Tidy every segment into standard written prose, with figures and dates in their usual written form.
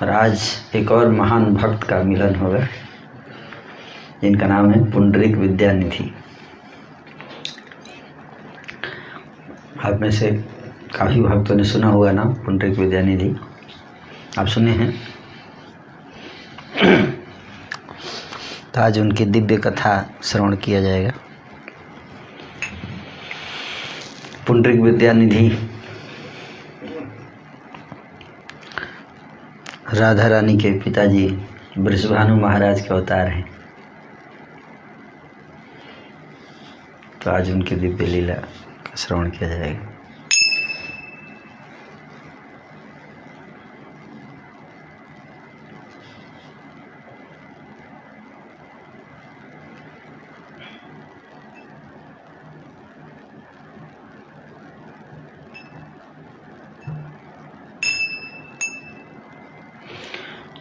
और आज एक और महान भक्त का मिलन होगा जिनका नाम है पुंडरीक विद्यानिधि। आप में से काफ़ी भक्तों ने सुना हुआ नाम पुंडरीक विद्यानिधि, आप सुने हैं। तो आज उनकी दिव्य कथा श्रवण किया जाएगा। पुंडरीक विद्यानिधि राधा रानी के पिताजी वृषभानु महाराज के अवतार हैं। तो आज उनकी दिव्य लीला का श्रवण किया जाएगा।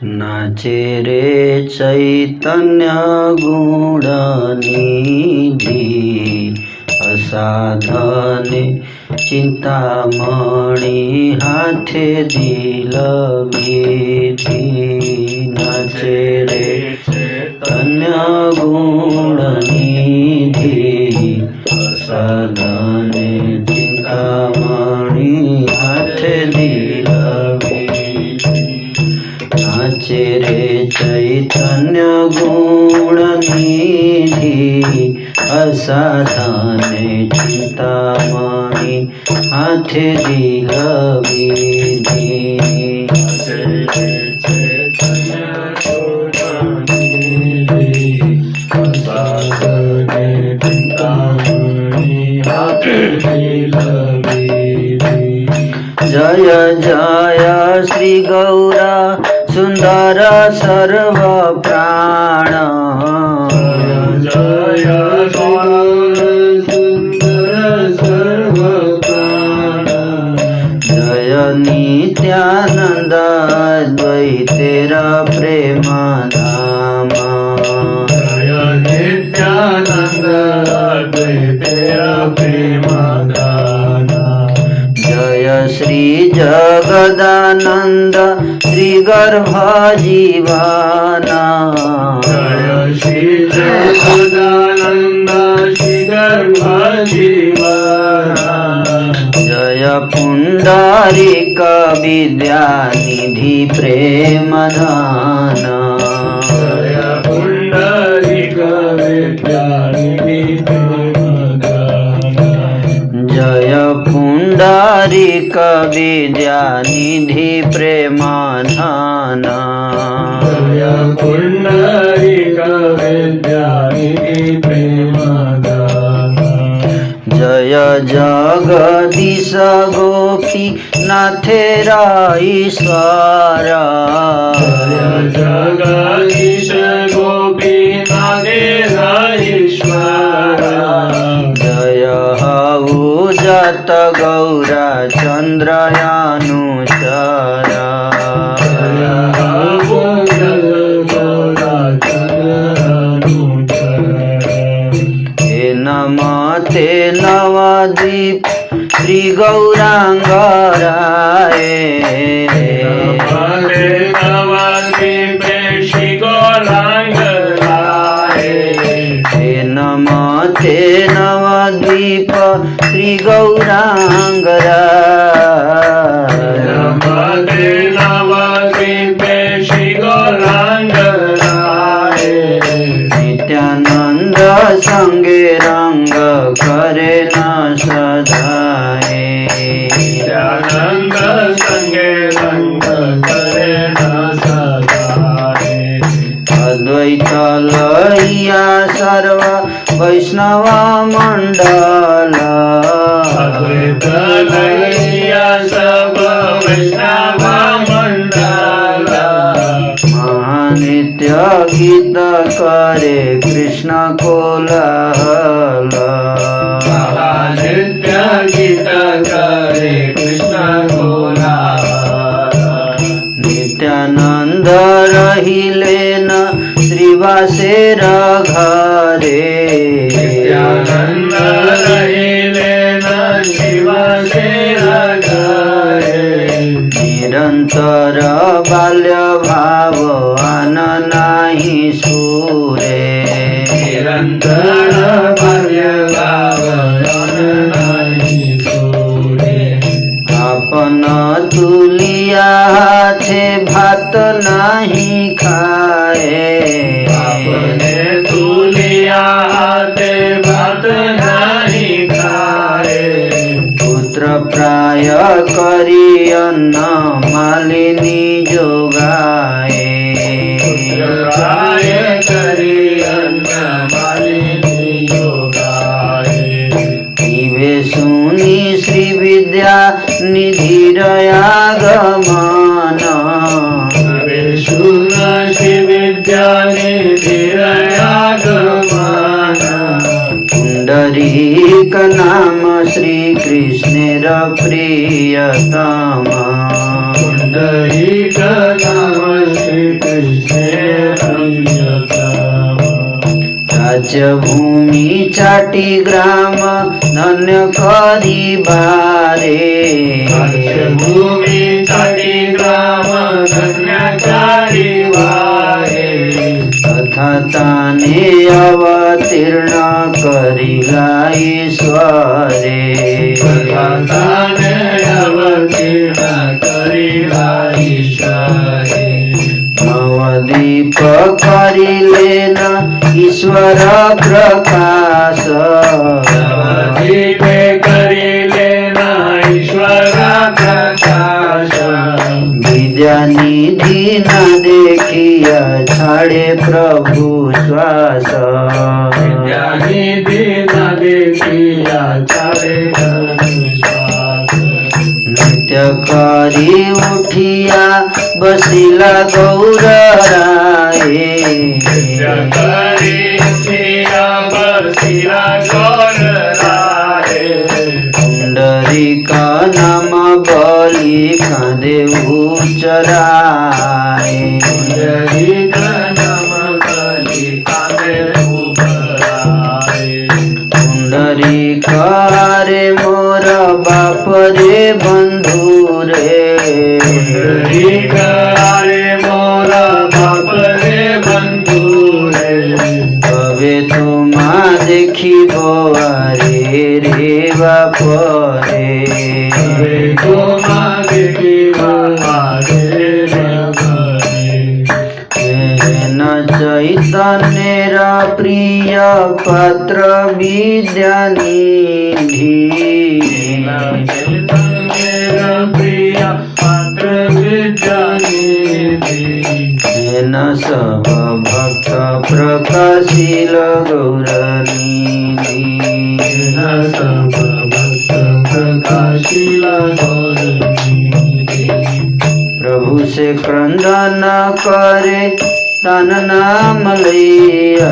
नाचे रे चैतन्य गुणनिधि, असाधने चिंतामणि हाथे दिल विधि। नाचे रे चैतन्य गुणनिधि, असाधने चिंतामणि हाथे दिल नाचे रे चैतन्य गुणनिधि, असाधने चिंतामणि हाथे दिल विधि। नाचे रे चैतन्य गुणनिधि, असाधने चिंतामणि हाथे दिल विधि। जय जय श्री गौरा सुंदर सर्व प्राण, जय सुंदर सर्व प्राण। जय नित्यानंद द्वैतेरा प्रेम धाम, जय नित्यानंद द्वैतेरा प्रेम धाम। जय श्री जगदानंद श्री गर्भ जीवाना, जय श्री जगदानंद श्री गर्भ जीवाना। जय पुंडरीक विद्यानिधि प्रेम दाना, जय पुंडरीक विद्यानिधि प्रेम दाना। जय पुंडरीक विद्यानिधि प्रेमाधाना, जय पुंडरीक विद्यानिधि प्रेमाधाना। जय जगदीश गोपी नाथेरा ईश्वरा, जय जगदीश गोपी नाथेरा ईश्वरा। जय जत गौरा चंद्रयानुचरा, हे नमते नवद्वीप श्री गौरांग राय, श्री गौरांग राय। हे नमते नवद्वीप श्री गौरांग राय, नमते नवद्वीप श्री गौरांग राय। नित्यानंद संगे रंग करे न सदाए, नित्यानंद संगे रंग करे न सदाए। अद्वैत लइया सर्व वैष्णव मंडल, अद्वैत लइया सब वैष्णव मंडल। महानित्य गीत करे कृष्ण कोलाहल, महानित्य गीत करे कृष्ण कोलाहल। नित्यानंद रहिले न श्रीवासेर घरे, नित्यानंद रहिले न श्रीवासेर घरे। निरंतर निरंतर बाल्य भाव आन नाही सुरे निरंतर बाल्य भाव आन नाही सुरे आपण तुलिया हाथे भात नाही खाए आपने तुलिया हाथे भात नाही खाए पुत्र प्राय करी अन्न मालिनी जोगाए प्राय करी अन्न मालिनी जोगाए इवे सुनी श्री विद्या निधिर आगमन विष्णु श्री विद्या निधिर आगमन पुंडरीक नाम श्री कृष्णेर प्रियतम पुंडरीक नाम श्री कृष्णेर प्रियतम राज्य भूमि चाटी ग्राम धन्य करी बारे भूमि चाटी ग्राम धन्यकारी वारे तथा ताने अवतीर्ण करिला ईश्वरे ताने अवतीर्ण करिला ईश्वरे नवदीप करिलेन ईश्वर प्रकाश नवदीपे करिलेन ईश्वर प्रकाश विद्या निधि न देखिया छाड़े प्रभु श्वास विद्या निधि न देखिया छाड़े प्रभु श्वास नित्य करी उठिया बसिला गौर राये करी उठिया बसिला गौर राये पुंडरीक नाम बलि कांदे उचराए पुंडरीक नाम बलि कांदे उचराए पुंडरीक रे मोर बाप रे बंधु रे पुंडरीक रे मोर बाप रे बंधु रे तबे तुमा देखिब आरे रे बाप रे तुमा देखिब आरे रे न चैतन्येर प्रिय पात्र विद्यानिधि प्रिय पात्र विद्यानिधि न सब भक्त प्रकाशिल गौरनिधि सब भक्त प्रकाशिल गौरनिधि प्रभु से क्रंदन करे तन नाम लिया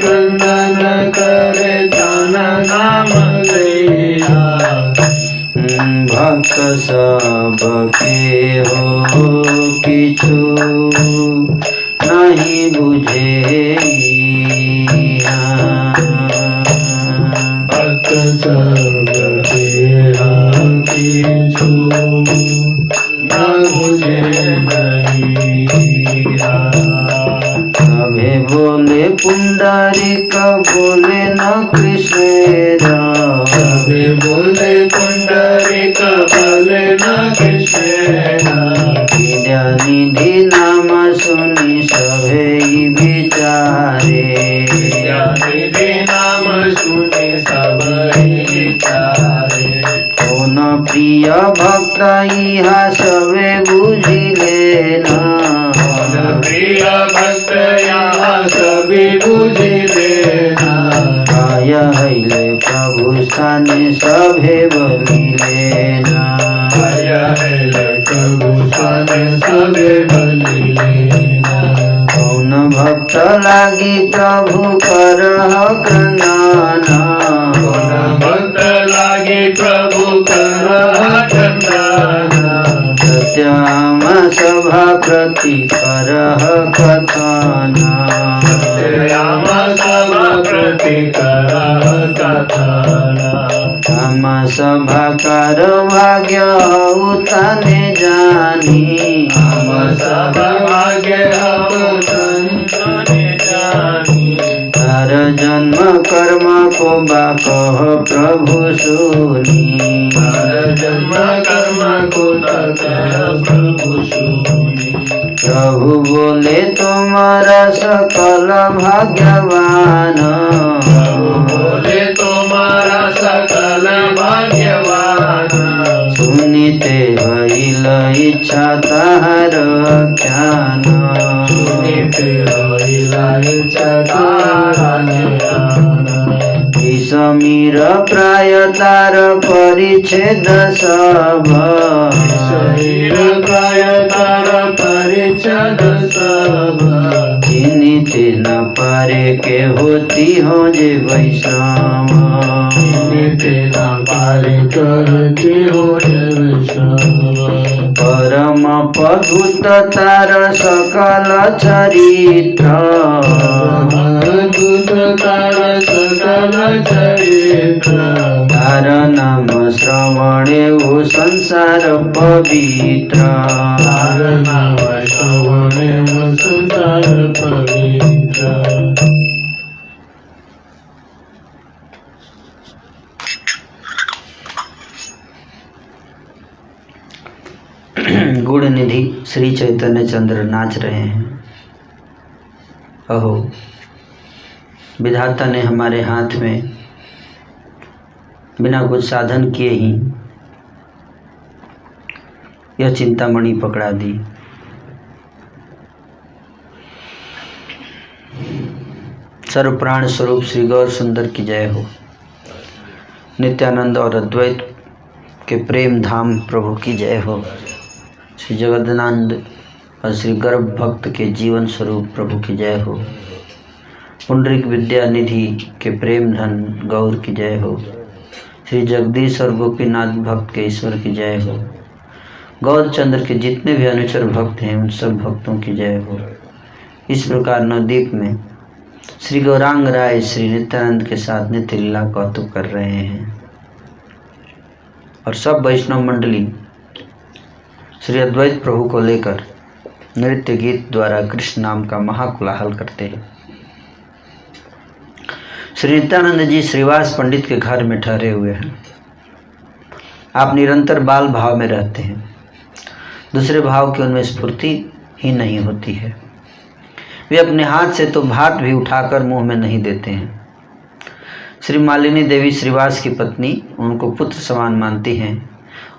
क्रंदन करे तन नाम लिया भक्त सबके हो किछु नहीं बुझे भक्त सबके हो किछु न बुझे सभे बोले पुंडरीक बोले न कृष्ण सभे बोले पुंडरीक बोले न कृष्ण विद्यानिधि नाम सुनी सभे विचारे विद्यानिधि नाम सुनी सभे विचारे कौन प्रिय भक्त इहा सभे बुझिले न प्रिय भक्त यहाँ सभी बुझिले काय हैले प्रभु स्थाने सभे बलिले न प्रभु स्थाने सभे बलिले कौन भक्त लागी प्रभु करह क्रंदन भक्त लागे प्रभु करह क्रंदन सत्याम सभा प्रति करह कथन श्याम सभा प्रति करह कथन हम सभा कर भाग्य उतने हम सब भाग्य अब संतने जानी। हर जन्म कर्म को बाकह प्रभु सुनी। हर जन्म कर्म को तकह प्रभु सुनी। प्रभु बोले तुम्हारा सकल भाग्यवान। प्रभु बोले तुम्हारा सकल भाग्यवान। सुनीते भइल इच्छा ताहार ज्ञान। सुनीते भइल इच्छा ताहार ज्ञान। समीर प्राय तार परिच्छेद सब। शरीर प्राय तार परिच्छेद सब। चिन्हिते न पारे के होती हो जे वैष्णव। चिन्हिते न पारे करती हो जे वैष्णव। परम पदुत तार सकल चरित्र। दूत तार सकल चरित्र। तार नाम श्रवणे वो संसार पवित्र। तार नाम श्रवणे वो संसार पवित्र। गुण निधि श्री चैतन्य चंद्र नाच रहे हैं। अहो, विधाता ने हमारे हाथ में बिना कुछ साधन किए ही यह चिंतामणि पकड़ा दी। सर्व प्राण स्वरूप श्री गौर सुंदर की जय हो। नित्यानंद और अद्वैत के प्रेम धाम प्रभु की जय हो। श्री जगदानंद और श्री गर्भ भक्त के जीवन स्वरूप प्रभु की जय हो। पुंडरीक विद्या निधि के प्रेम धन गौर की जय हो। श्री जगदीश और गोपीनाथ भक्त के ईश्वर की जय हो। गौर चंद्र के जितने भी अनुचर भक्त हैं उन सब भक्तों की जय हो। इस प्रकार नवद्वीप में श्री गौरांग राय श्री नित्यानंद के साथ नित्य लीला कौतुक कर रहे हैं और सब वैष्णव मंडली श्री अद्वैत प्रभु को लेकर नृत्य गीत द्वारा कृष्ण नाम का महाकोलाहल करते हैं। श्री नित्यानंद जी श्रीवास पंडित के घर में ठहरे हुए हैं। आप निरंतर बाल भाव में रहते हैं। दूसरे भाव की उनमें स्फूर्ति ही नहीं होती है। वे अपने हाथ से तो भात भी उठाकर मुंह में नहीं देते हैं। श्री मालिनी देवी श्रीवास की पत्नी उनको पुत्र समान मानती हैं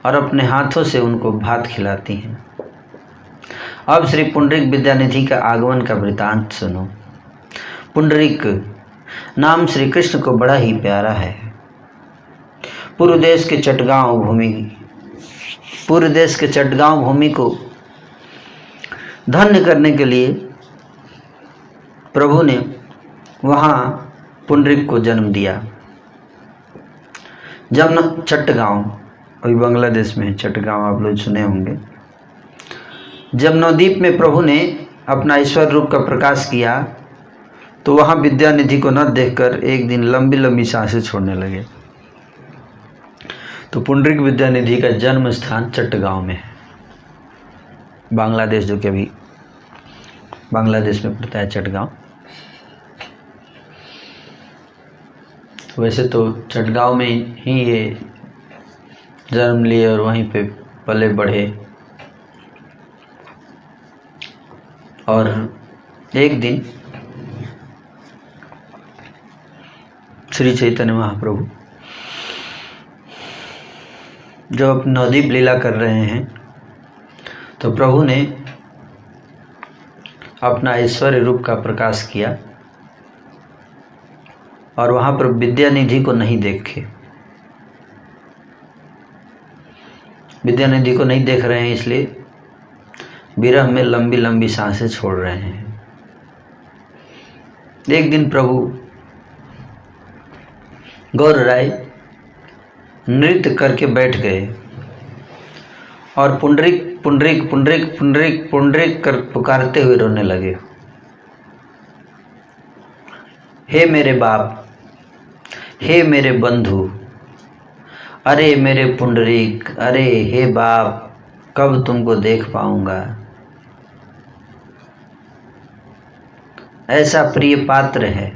और अपने हाथों से उनको भात खिलाती हैं। अब श्री पुंडरीक विद्यानिधि का आगमन का वृतांत सुनो। पुंडरीक नाम श्री कृष्ण को बड़ा ही प्यारा है। पूर्व देश के चटगांव भूमि को धन्य करने के लिए प्रभु ने वहाँ पुंडरीक को जन्म दिया। जब चट्टगांव अभी बांग्लादेश में है, चट्टगांव आप लोग सुने होंगे। जब नवद्वीप में प्रभु ने अपना ईश्वर रूप का प्रकाश किया तो वहाँ विद्यानिधि को न देखकर एक दिन लंबी लंबी सांसें छोड़ने लगे। तो पुंडरीक विद्यानिधि का जन्म स्थान चट्टगांव में है, बांग्लादेश, जो कि अभी बांग्लादेश में पड़ता है चट्टगांव। वैसे तो चट्टगांव में ही ये जन्म लिए और वहीं पे पले बढ़े। और एक दिन श्री चैतन्य महाप्रभु जब नवद्वीप लीला कर रहे हैं तो प्रभु ने अपना ऐश्वर्य रूप का प्रकाश किया और वहाँ पर विद्यानिधि को नहीं देखे। विद्यानिधि को नहीं देख रहे हैं, इसलिए विरह में लंबी लंबी सांसें छोड़ रहे हैं। एक दिन प्रभु गौर राय नृत्य करके बैठ गए और पुंडरीक पुंडरीक पुंडरीक पुंडरीक पुंडरीक कर पुकारते हुए रोने लगे। हे मेरे बाप, हे मेरे बंधु, अरे मेरे पुंडरीक, अरे हे बाप, कब तुमको देख पाऊंगा। ऐसा प्रिय पात्र है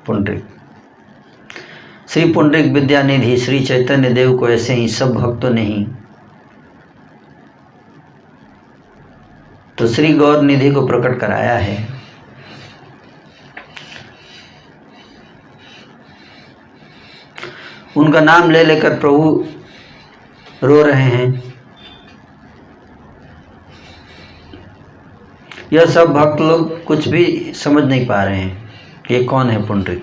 पुंडरीक। श्री पुंडरीक विद्यानिधि श्री चैतन्य देव को ऐसे ही सब भक्तों ने ही तो श्री गौर निधि को प्रकट कराया है। उनका नाम ले लेकर प्रभु रो रहे हैं। यह सब भक्त लोग कुछ भी समझ नहीं पा रहे हैं कि ये कौन है पुंडरीक,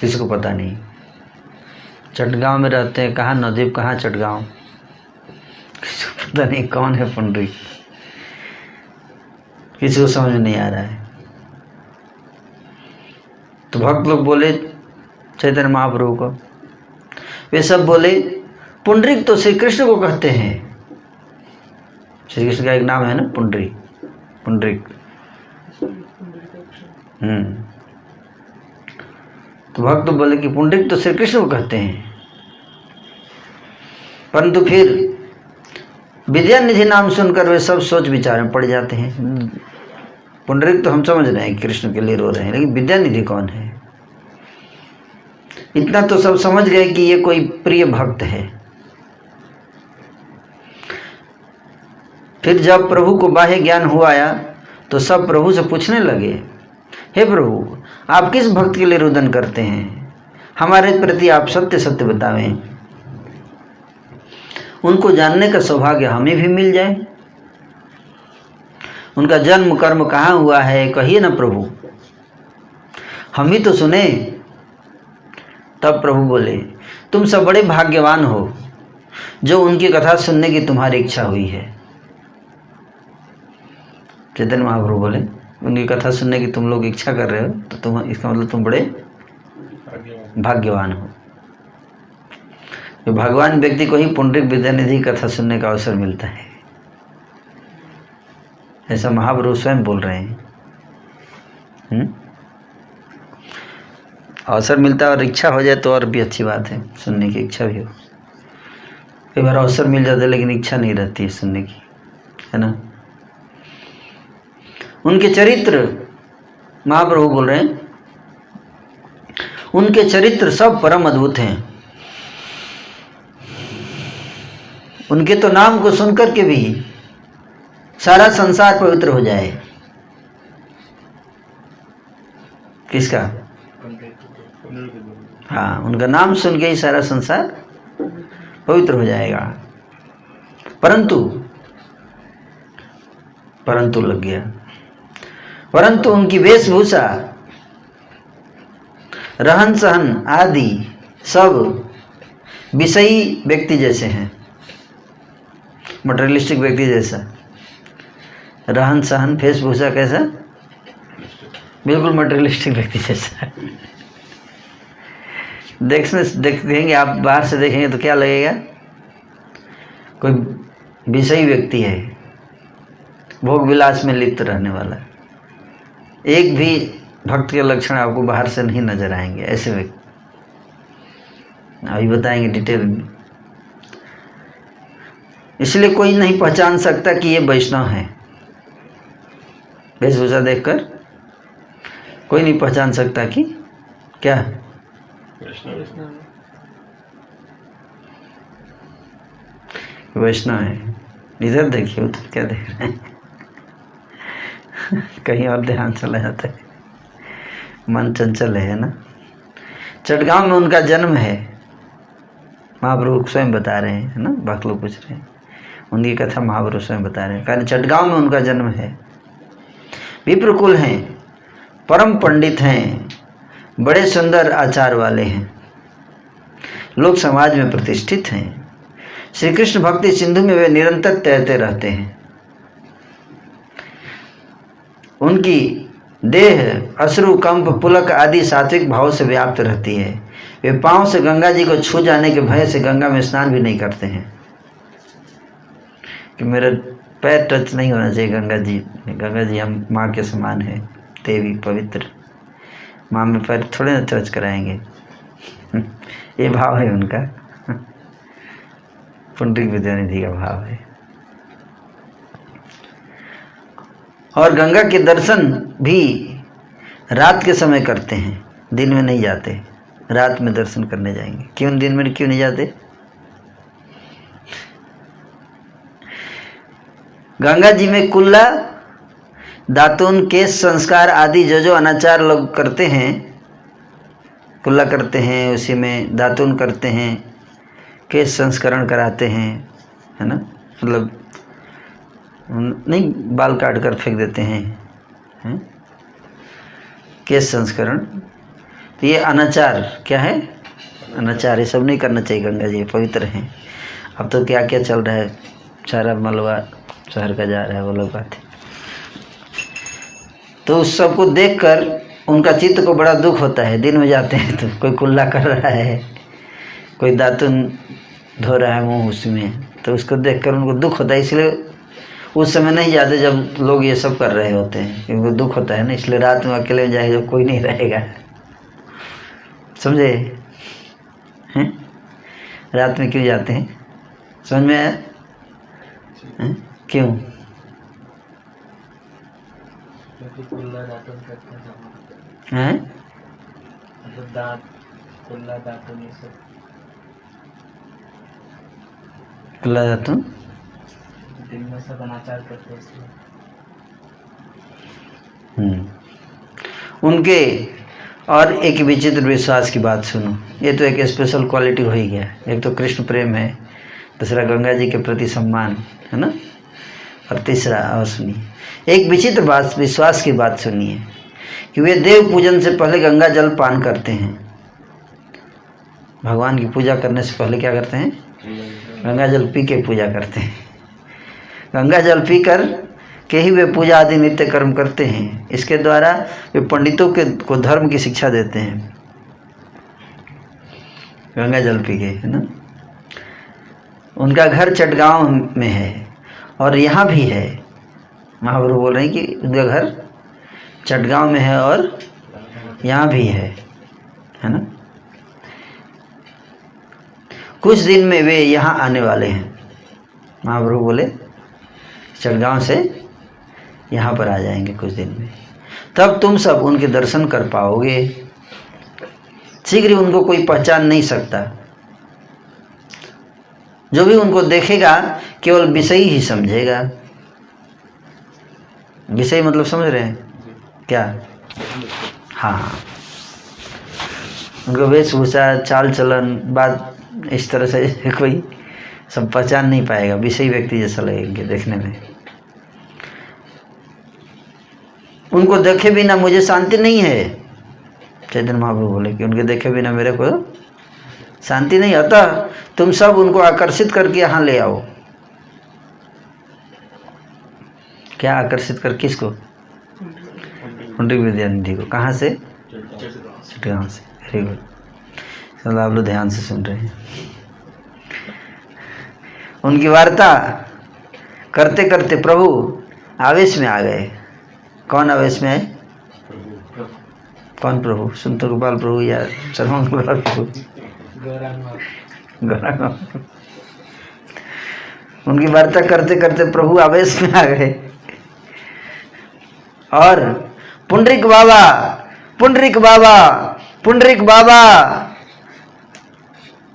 किसी को पता नहीं। चटगांव में रहते हैं, कहाँ नवद्वीप, कहाँ चटगांव, किसी को पता नहीं कौन है पुंडरीक, किसी को समझ में नहीं आ रहा है। तो भक्त लोग बोले चैतन्य महाप्रभु को, वे सब बोले पुंडरीक तो श्री कृष्ण को कहते हैं। श्री कृष्ण का एक नाम है ना पुंडरीक। तो भक्त बोले कि पुंडरीक तो श्री कृष्ण को कहते हैं। परंतु फिर विद्यानिधि नाम सुनकर वे सब सोच विचार में पड़ जाते हैं। पुंडरीक तो हम समझ रहे हैं कृष्ण के लिए रो रहे हैं, लेकिन विद्यानिधि कौन है? इतना तो सब समझ गए कि ये कोई प्रिय भक्त है। फिर जब प्रभु को बाह्य ज्ञान हुआ आया तो सब प्रभु से पूछने लगे, हे प्रभु, आप किस भक्त के लिए रुदन करते हैं? हमारे प्रति आप सत्य सत्य बतावें, उनको जानने का सौभाग्य हमें भी मिल जाए। उनका जन्म कर्म कहाँ हुआ है कहिए ना प्रभु, हम ही तो सुने। तब प्रभु बोले, तुम सब बड़े भाग्यवान हो जो उनकी कथा सुनने की तुम्हारी इच्छा हुई है। चैतन्य महाप्रभु बोले, उनकी कथा सुनने की तुम लोग इच्छा कर रहे हो तो तुम, इसका मतलब तुम बड़े भाग्यवान हो। तो भगवान व्यक्ति को ही पुंडरीक विद्यानिधि कथा सुनने का अवसर मिलता है, ऐसा महाप्रभु स्वयं बोल रहे हैं। अवसर मिलता है और इच्छा हो जाए तो और भी अच्छी बात है, सुनने की इच्छा भी हो। कई बार अवसर मिल जाता है लेकिन इच्छा नहीं रहती है सुनने की, है ना। उनके चरित्र, महाप्रभु बोल रहे हैं, उनके चरित्र सब परम अद्भुत हैं। उनके तो नाम को सुनकर के भी सारा संसार पवित्र हो जाए। किसका? हाँ, उनका नाम सुन के ही सारा संसार पवित्र हो जाएगा। परंतु लग गया, परंतु उनकी वेशभूषा, रहन सहन आदि सब विषयी व्यक्ति जैसे हैं, मटेरियलिस्टिक व्यक्ति जैसा। रहन सहन वेशभूषा कैसा? बिल्कुल मटेरियलिस्टिक व्यक्ति जैसा। देखेंगे आप, बाहर से देखेंगे तो क्या लगेगा? कोई विषयी व्यक्ति है, भोग विलास में लिप्त रहने वाला। एक भी भक्त के लक्षण आपको बाहर से नहीं नजर आएंगे ऐसे व्यक्ति, अभी बताएंगे डिटेल में। इसलिए कोई नहीं पहचान सकता कि ये वैष्णव है। वेशभूषा देखकर कोई नहीं पहचान सकता कि क्या वैष्णव है। इधर देखिए, उधर क्या देख रहे हैं? कहीं और ध्यान चला जाता है, मन चंचल है ना। चटगांव में उनका जन्म है, महाप्रभु स्वयं बता रहे हैं, है ना। भक्त लोग पूछ रहे हैं, उनकी कथा महाप्रभु स्वयं बता रहे हैं। कारण चटगांव में उनका जन्म है। विप्रकुल हैं, परम पंडित हैं, बड़े सुंदर आचार वाले हैं, लोग समाज में प्रतिष्ठित हैं। श्री कृष्ण भक्ति सिंधु में वे निरंतर तैरते रहते हैं। उनकी देह अश्रु कंप पुलक आदि सात्विक भाव से व्याप्त रहती है। वे पांव से गंगा जी को छू जाने के भय से गंगा में स्नान भी नहीं करते हैं कि मेरा पैर टच नहीं होना चाहिए गंगा जी। गंगा जी हम माँ के समान है, देवी पवित्र, माँ में पैर थोड़े ना टच कराएंगे। ये भाव है उनका, पुंडरीक विद्यानिधि का भाव है। और गंगा के दर्शन भी रात के समय करते हैं, दिन में नहीं जाते। रात में दर्शन करने जाएंगे। क्यों दिन में क्यों नहीं जाते? गंगा जी में कुल्ला, दातुन, केश संस्कार आदि जो अनाचार लोग करते हैं, कुल्ला करते हैं, उसी में दातुन करते हैं, केश संस्करण कराते हैं, है ना, मतलब नहीं बाल काट कर फेंक देते हैं, केश संस्करण। तो ये अनाचार क्या है? अनाचार। ये सब नहीं करना चाहिए। गंगा जी पवित्र हैं। अब तो क्या क्या चल रहा है, सारा मलबा शहर का जा रहा है, वो लोग बात है। तो उस सब को देखकर उनका चित्त को बड़ा दुख होता है। दिन में जाते हैं तो कोई कुल्ला कर रहा है, कोई दातुन धो रहा है मुंह उसमें, तो उसको देखकर उनको दुख होता है। इसलिए उस समय नहीं जाते जब लोग ये सब कर रहे होते हैं, क्योंकि दुख होता है ना। इसलिए रात में अकेले में जाए जब कोई नहीं रहेगा, समझे हैं? रात में क्यों जाते हैं, समझ में आया? क्यों? हैं? कुल्ला दातुन दिन में सब अनाचार करते हैं। उनके और एक विचित्र विश्वास की बात सुनो। ये तो एक स्पेशल क्वालिटी हो ही गया। एक तो कृष्ण प्रेम है, दूसरा गंगा जी के प्रति सम्मान है ना, और तीसरा और सुनिए एक विचित्र बात, विश्वास की बात सुनिए कि वे देव पूजन से पहले गंगा जल पान करते हैं। भगवान की पूजा करने से पहले क्या करते हैं? गंगा जल पी के पूजा करते हैं। गंगा जल पीकर के ही वे पूजा आदि नित्य कर्म करते हैं। इसके द्वारा वे पंडितों को धर्म की शिक्षा देते हैं। गंगा जल पी के, है ना। उनका घर चटगांव में है और यहाँ भी है। महाप्रभु बोल रहे हैं कि उनका घर चटगांव में है और यहाँ भी है ना। कुछ दिन में वे यहाँ आने वाले हैं। महाप्रभु बोले चटगांव से यहाँ पर आ जाएंगे कुछ दिन में, तब तुम सब उनके दर्शन कर पाओगे। शीघ्र ही उनको कोई पहचान नहीं सकता। जो भी उनको देखेगा केवल विषय ही समझेगा। विषय मतलब समझ रहे हैं क्या? हाँ, उनको वेशभूषा, चाल चलन, बात इस तरह से कोई सब पहचान नहीं पाएगा। विषयी व्यक्ति जैसा लगेंगे देखने में। उनको देखे बिना मुझे शांति नहीं है। चैतन्य महाप्रभु बोले कि उनके देखे बिना मेरे को शांति नहीं। अतः तुम सब उनको आकर्षित करके यहाँ ले आओ। क्या आकर्षित कर? किसको? पंडित विद्यानिधि को। कहाँ से? चटगांव से। Very good. चलो आप लोग ध्यान से सुन रहे हैं। उनकी वार्ता करते करते प्रभु आवेश में आ गए। कौन आवेश में आए? कौन प्रभु? सुनत गोपाल प्रभु या सर्वांग गोपाल प्रभु? गौरांग। उनकी वार्ता करते करते प्रभु आवेश में आ गए और पुंडरीक बाबा, पुंडरीक बाबा, पुंडरीक बाबा,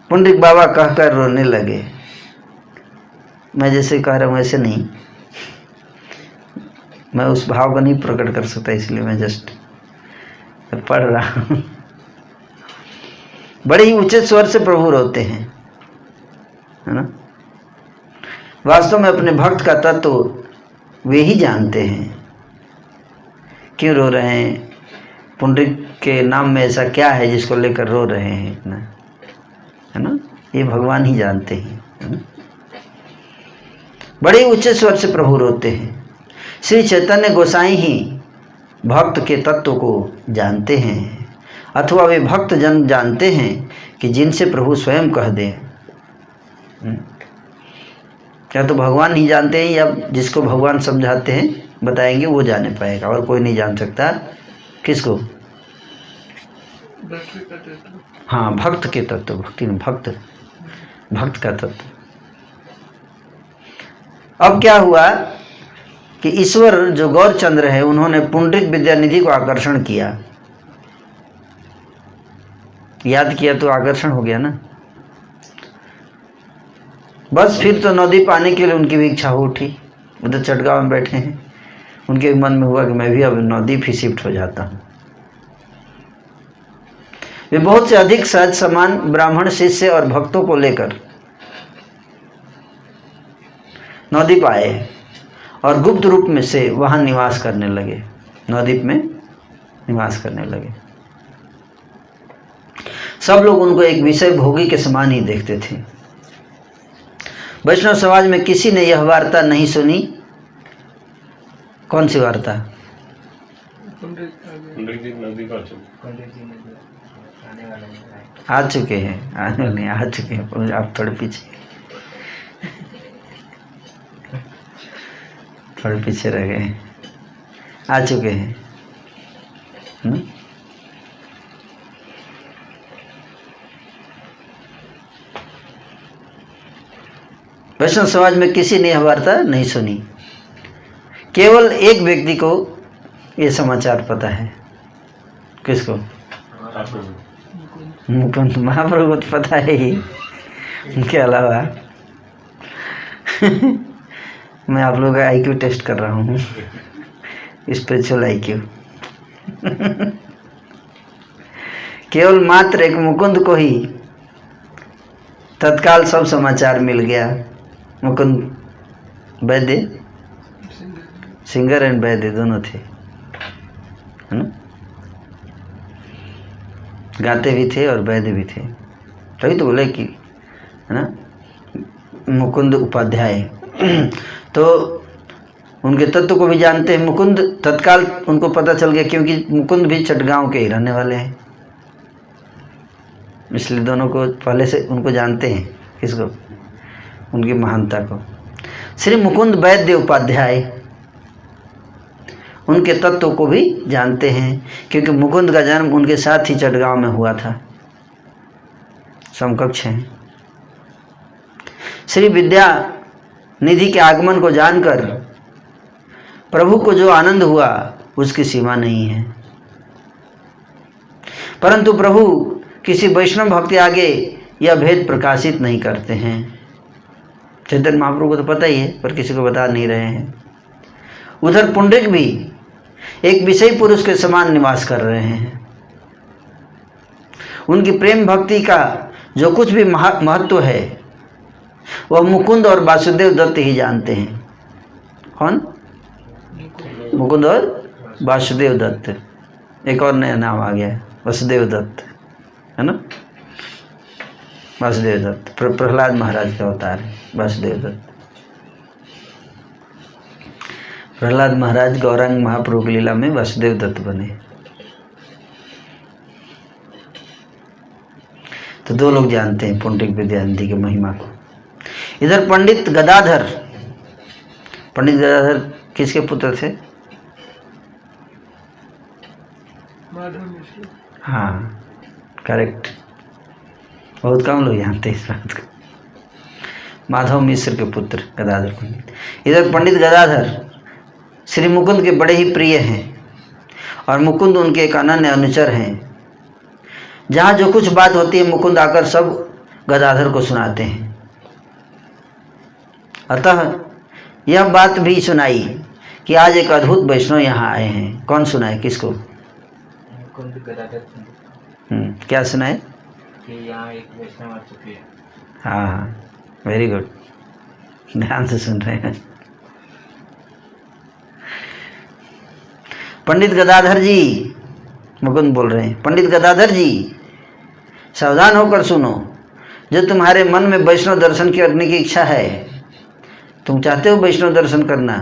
पुंडरीक बाबा कहकर रोने लगे। मैं जैसे कह रहा हूँ वैसे नहीं, मैं उस भाव को नहीं प्रकट कर सकता, इसलिए मैं जस्ट पढ़ रहा हूँ। बड़े ही ऊंचे स्वर से प्रभु रोते हैं, है ना। वास्तव में अपने भक्त का तत्व वे ही जानते हैं। क्यों रो रहे हैं? पुंडरीक के नाम में ऐसा क्या है जिसको लेकर रो रहे हैं इतना, है ना। ये भगवान ही जानते हैं, है ना। बड़े ऊंचे स्वर से प्रभु रोते हैं। श्री चैतन्य गोसाई ही भक्त के तत्व को जानते हैं, अथवा वे भक्त जन जानते हैं कि जिनसे प्रभु स्वयं कह दें। क्या तो भगवान ही जानते हैं या जिसको भगवान समझाते हैं, बताएंगे, वो जाने पाएगा और कोई नहीं जान सकता। किसको? हाँ, भक्त के तत्व। भक्ति में भक्त, भक्त का तत्व। अब क्या हुआ कि ईश्वर जो गौरचंद्र है उन्होंने पुंडरीक विद्यानिधि को आकर्षण किया, याद किया तो आकर्षण हो गया ना। बस फिर तो नदी पाने के लिए उनकी भी इच्छा हो उठी। उधर चटगांव में बैठे हैं, उनके मन में हुआ कि मैं भी अब नदी भी शिफ्ट हो जाता हूँ। वे बहुत से अधिक सहज समान ब्राह्मण शिष्य और भक्तों को लेकर नवद्वीप आए और गुप्त रूप में से वहां निवास करने लगे, नवद्वीप में निवास करने लगे। सब लोग उनको एक विषय भोगी के समान ही देखते थे। वैष्णव समाज में किसी ने यह वार्ता नहीं सुनी। कौन सी वार्ता? आ चुके हैं, आने नहीं आ चुके हैं, आप थोड़े पीछे रह गए, आ चुके हैं। वैष्णव समाज में किसी ने यह वार्ता नहीं सुनी। केवल एक व्यक्ति को यह समाचार पता है। किसको? मुकुंद महाप्रभु को तो पता है ही, उनके अलावा मैं आप लोगों का आईक्यू टेस्ट कर रहा हूँ, स्पिरिचुअल आईक्यू। केवल मात्र एक मुकुंद को ही तत्काल सब समाचार मिल गया। मुकुंद वैद्य, सिंगर एंड वैद्य दोनों थे, है ना, गाते भी थे और वैद्य भी थे। तभी तो बोले कि, है ना, मुकुंद उपाध्याय। तो उनके तत्व को भी जानते हैं। मुकुंद तत्काल उनको पता चल गया, क्योंकि मुकुंद भी चटगांव के ही रहने वाले हैं, इसलिए दोनों को पहले से उनको जानते हैं। किसको? उनकी महानता को। श्री मुकुंद वैद्य उपाध्याय उनके तत्व को भी जानते हैं, क्योंकि मुकुंद का जन्म उनके साथ ही चटगांव में हुआ था, समकक्ष हैं। श्री विद्या निधि के आगमन को जानकर प्रभु को जो आनंद हुआ उसकी सीमा नहीं है। परंतु प्रभु किसी वैष्णव भक्ति आगे यह भेद प्रकाशित नहीं करते हैं। चैतन्य महाप्रभु को तो पता ही है, पर किसी को बता नहीं रहे हैं। उधर पुंडरीक भी एक विषयी पुरुष के समान निवास कर रहे हैं। उनकी प्रेम भक्ति का जो कुछ भी महत्व है वह मुकुंद और वासुदेव दत्त ही जानते हैं। कौन? मुकुंद और वासुदेव दत्त। एक और नया नाम आ गया है, वसुदेव दत्त, है ना, वासुदेव दत्त। प्रहलाद महाराज का अवतार है वासुदेव दत्त। प्रहलाद महाराज गौरांग महाप्रभु की लीला में वासुदेव दत्त बने। तो दो लोग जानते हैं पुंडरीक विद्यानिधि की महिमा को। इधर पंडित गदाधर किसके पुत्र थे? हाँ, करेक्ट। बहुत कम लोग जानते हैं इस बात को। माधव मिश्र के पुत्र गदाधर पंडित। इधर पंडित गदाधर श्री मुकुंद के बड़े ही प्रिय हैं और मुकुंद उनके एक अनन्य अनुचर हैं। जहाँ जो कुछ बात होती है मुकुंद आकर सब गदाधर को सुनाते हैं। अतः यह बात भी सुनाई कि आज एक अद्भुत वैष्णव यहाँ आए हैं। कौन सुनाए? किसको? क्या सुनाए? कि यहाँ एक वैष्णव आ चुके हैं। हाँ, वेरी गुड, ध्यान से सुन रहे हैं। पंडित गदाधर जी, मुकुंद बोल रहे हैं, पंडित गदाधर जी सावधान होकर सुनो। जो तुम्हारे मन में वैष्णव दर्शन करने की इच्छा है, तुम चाहते हो वैष्णव दर्शन करना?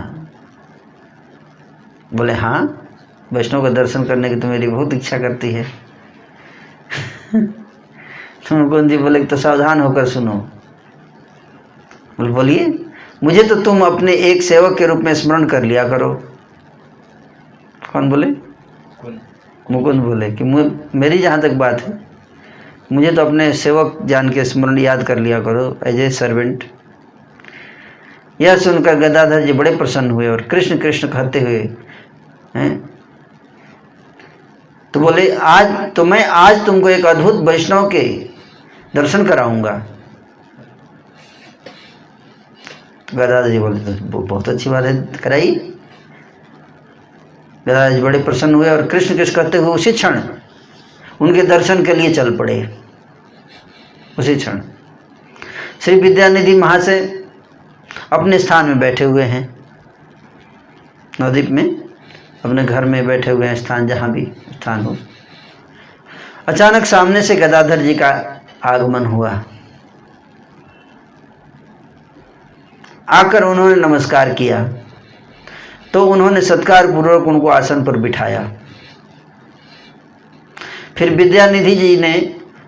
बोले हाँ, वैष्णव का दर्शन करने की तो मेरी बहुत इच्छा करती है। तो मुकुंद जी बोले तो सावधान होकर सुनो। बोलिए, मुझे तो तुम अपने एक सेवक के रूप में स्मरण कर लिया करो। कौन बोले? मुकुंद बोले कि मेरी जहाँ तक बात है, मुझे तो अपने सेवक जान के स्मरण याद कर लिया करो, एज ए सर्वेंट। यह सुनकर गदाधर जी बड़े प्रसन्न हुए और कृष्ण कृष्ण कहते हुए हैं तो बोले मैं आज तुमको एक अद्भुत वैष्णव के दर्शन कराऊंगा। गदाधर जी बोले तो बहुत अच्छी बात है, कराई। गदाधर जी बड़े प्रसन्न हुए और कृष्ण कृष्ण कहते हुए उसी क्षण उनके दर्शन के लिए चल पड़े। उसी क्षण श्री विद्यानिधि महाशय अपने स्थान में बैठे हुए हैं, नवद्वीप में अपने घर में बैठे हुए हैं, स्थान जहाँ भी स्थान हो। अचानक सामने से गदाधर जी का आगमन हुआ। आकर उन्होंने नमस्कार किया तो उन्होंने सत्कार पूर्वक उनको आसन पर बिठाया। फिर विद्यानिधि जी ने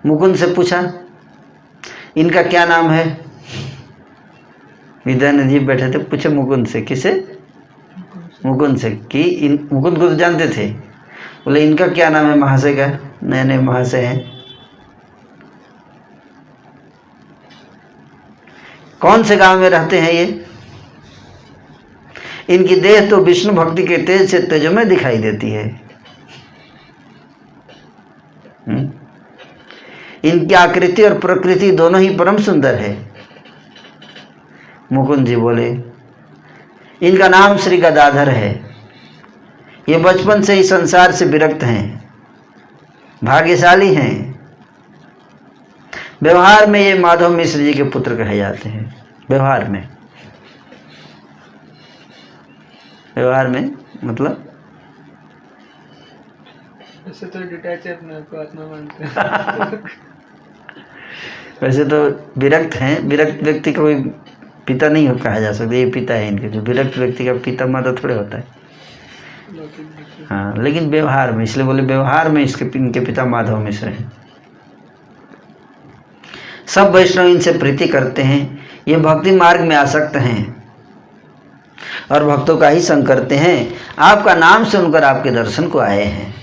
मुकुंद से पूछा इनका क्या नाम है। विद्यानिधि बैठे थे, पूछे मुकुंद से, किसे? मुकुंद से कि मुकुंद को तो जानते थे। बोले इनका क्या नाम है महाशय का? नए नए महाशय हैं। कौन से गांव में रहते हैं ये? इनकी देह तो विष्णु भक्ति के तेज से तेजोमय दिखाई देती है। इनकी आकृति और प्रकृति दोनों ही परम सुंदर है। मुकुंद जी बोले इनका नाम श्री गदाधर है। ये बचपन से ही संसार से विरक्त हैं, भाग्यशाली हैं। व्यवहार में ये माधव मिश्र जी के पुत्र कहे जाते हैं। व्यवहार में मतलब वैसे तो डिटैच है, अपने को आत्मा मानते हैं। वैसे तो विरक्त हैं। विरक्त व्यक्ति को कोई पिता नहीं कहा जा सकता। ये पिता है इनके। जो विरक्त व्यक्ति का पिता माता थोड़े होता है। हाँ, लेकिन व्यवहार में, इसलिए बोले व्यवहार में इनके पिता माधव मिश्र हैं। सब वैष्णव इनसे प्रीति करते हैं। ये भक्ति मार्ग में आसक्त हैं और भक्तों का ही संग करते हैं। आपका नाम सुनकर आपके दर्शन को आए हैं।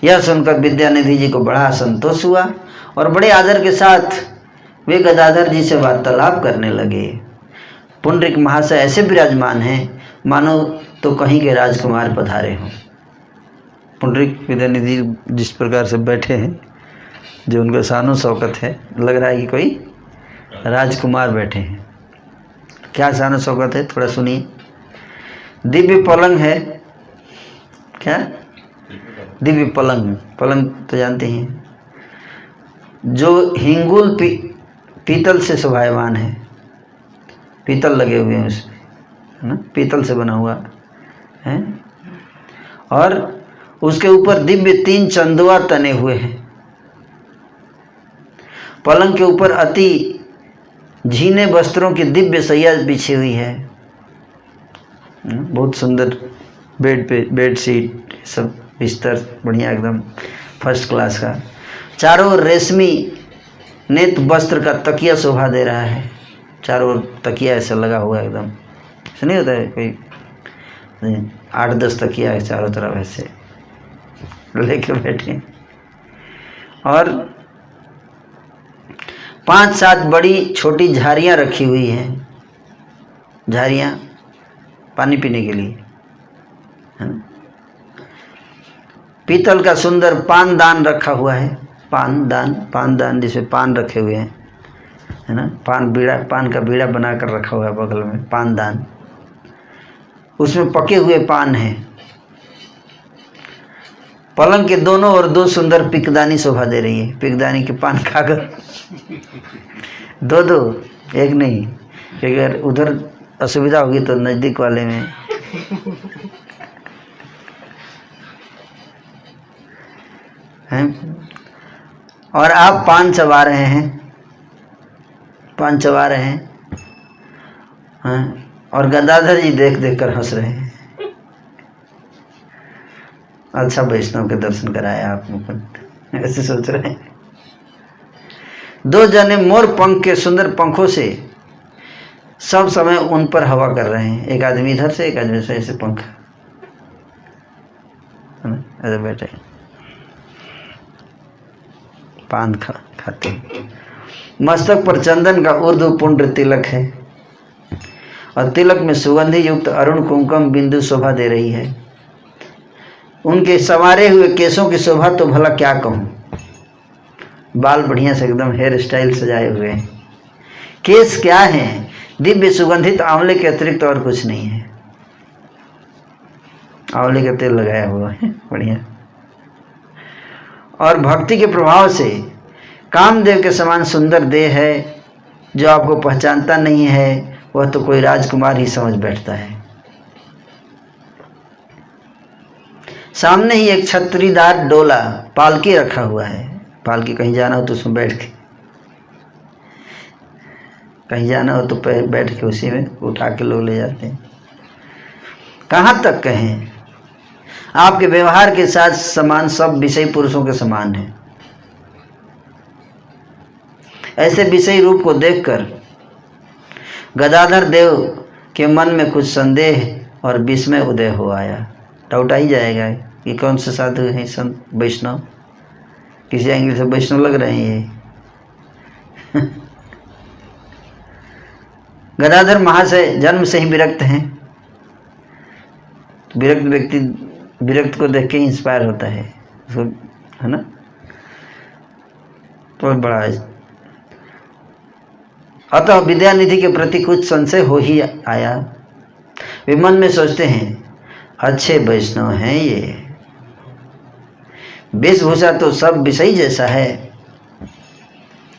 यह सुनकर विद्यानिधि जी को बड़ा संतोष हुआ और बड़े आदर के साथ वे गदाधर जी से वार्तालाप करने लगे। पुंडरीक महाशय ऐसे विराजमान हैं मानो तो कहीं के राजकुमार पधारे हों। पुंडरीक विद्यानिधि जिस प्रकार से बैठे हैं, जो उनका शानो शौकत है, लग रहा है कि कोई राजकुमार बैठे हैं। क्या शानो शौकत है, थोड़ा सुनिए। दिव्य पलंग है। क्या? दिव्य पलंग। पलंग तो जानते हैं, जो हिंगुल पीतल से शोभायमान है। पीतल लगे हुए हैं उसमें, है ना, पीतल से बना हुआ है। और उसके ऊपर दिव्य 3 चंदुआ तने हुए हैं। पलंग के ऊपर अति झीने वस्त्रों की दिव्य सैया बिछी हुई है। बहुत सुंदर बेडशीट, सब बिस्तर बढ़िया एकदम फर्स्ट क्लास का। चारों ओर रेशमी नेत वस्त्र का तकिया शोभा दे रहा है। चारों ओर तकिया ऐसा लगा हुआ है एकदम। ऐसा नहीं होता है, कोई 8-10 तकिया है चारों तरफ ऐसे लेके बैठे। और 5-7 बड़ी छोटी झारियाँ रखी हुई हैं। झारियाँ पानी पीने के लिए, है ना। पीतल का सुंदर पानदान रखा हुआ है। पानदान जिसमें पान रखे हुए हैं, है ना। पान का बीड़ा बनाकर रखा हुआ है बगल में, पानदान। उसमें पके हुए पान हैं। पलंग के दोनों ओर 2 सुंदर पिकदानी शोभा दे रही है। पिकदानी के पान खाकर 2, एक नहीं। अगर उधर असुविधा होगी तो नजदीक वाले में हैं। और आप पान चबा रहे हैं, और गदाधर जी देख देख कर हंस रहे हैं। अच्छा वैष्णव के दर्शन कराया आप मुकुंद, ऐसे सोच रहे हैं। 2 जने मोर पंख के सुंदर पंखों से सब समय उन पर हवा कर रहे हैं। एक आदमी इधर से, एक आदमी से, ऐसे पंख, ऐसे बैठे पान खाते हैं। मस्तक पर चंदन का ऊर्ध्व पुंड्र तिलक है। और तिलक में सुगंधि युक्त अरुण कुमकुम बिंदु शोभा दे रही है। उनके संवारे हुए केसों की शोभा तो भला क्या कहूँ, बाल बढ़िया से एकदम हेयर स्टाइल सजाए हुए हैं। केस क्या हैं, दिव्य सुगंधित आंवले के अतिरिक्त और कुछ नहीं है। आंवले का तेल लगाया हुआ है बढ़िया। और भक्ति के प्रभाव से कामदेव के समान सुंदर देह है। जो आपको पहचानता नहीं है वह तो कोई राजकुमार ही समझ बैठता है। सामने ही एक छतरीदार डोला पालकी रखा हुआ है। पालकी कहीं जाना हो तो उसमें बैठ के, कहीं जाना हो तो बैठ के उसी में उठा के लोग ले जाते हैं। कहाँ तक कहें, आपके व्यवहार के साथ समान सब विषयी पुरुषों के समान है। ऐसे विषयी रूप को देखकर गदाधर देव के मन में कुछ संदेह और विस्मय उदय हो आया। डाउट आ ही जाएगा कि कौन से साधु हैं संत वैष्णव, किसी एंगल से वैष्णव लग रहे हैं ये। गदाधर महाशय जन्म से ही विरक्त हैं। विरक्त व्यक्ति विरक्त को देख के इंस्पायर होता है उसको, है ना। तो बड़ा अतः विद्यानिधि के प्रति कुछ संशय हो ही आया। वे मन में सोचते हैं अच्छे वैष्णव हैं ये, वेशभूषा तो सब विषय जैसा है,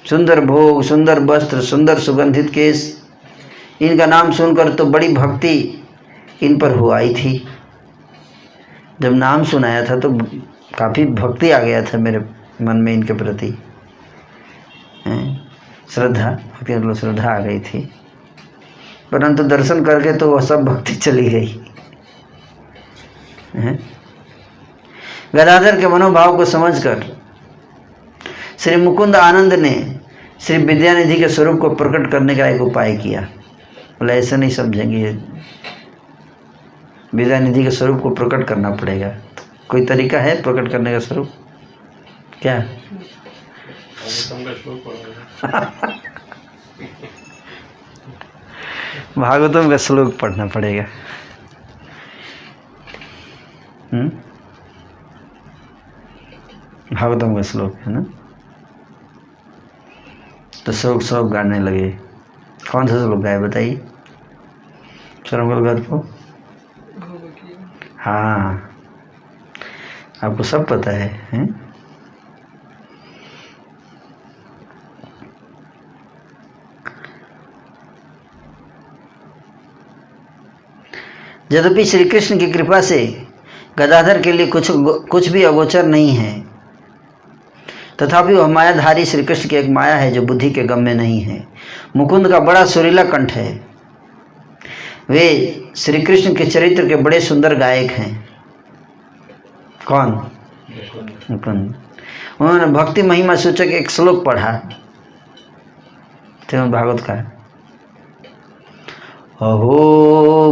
सुंदर भोग, सुंदर वस्त्र, सुंदर सुगंधित केस, इनका नाम सुनकर तो बड़ी भक्ति इन पर हो आई थी। जब नाम सुनाया था तो काफ़ी भक्ति आ गया था मेरे मन में इनके प्रति, श्रद्धा, भक्ति मतलब श्रद्धा आ गई थी। परंतु दर्शन करके तो वह सब भक्ति चली गई। गदाधर के मनोभाव को समझकर श्री मुकुंद आनंद ने श्री विद्यानिधि के स्वरूप को प्रकट करने का एक उपाय किया। बोले ऐसे नहीं समझेंगे, विद्यानिधि के स्वरूप को प्रकट करना पड़ेगा। कोई तरीका है प्रकट करने का स्वरूप? क्या? भागवतम का श्लोक पढ़ना पड़ेगा। भागवतम का श्लोक है ना, तो श्लोक गाने लगे। कौन सा श्लोक गाए बताइए? श्रवण को हाँ, आपको सब पता है, हैं? यद्यपि श्री कृष्ण की कृपा से गदाधर के लिए कुछ भी अगोचर नहीं है, तथापि वह मायाधारी श्री कृष्ण की एक माया है जो बुद्धि के गम्य नहीं है। मुकुंद का बड़ा सुरीला कंठ है। वे श्री कृष्ण के चरित्र के बड़े सुंदर गायक हैं। कौन? मुकुंद। उन्होंने भक्ति महिमा सूचक एक श्लोक पढ़ा श्रीमद् भागवत का। अहो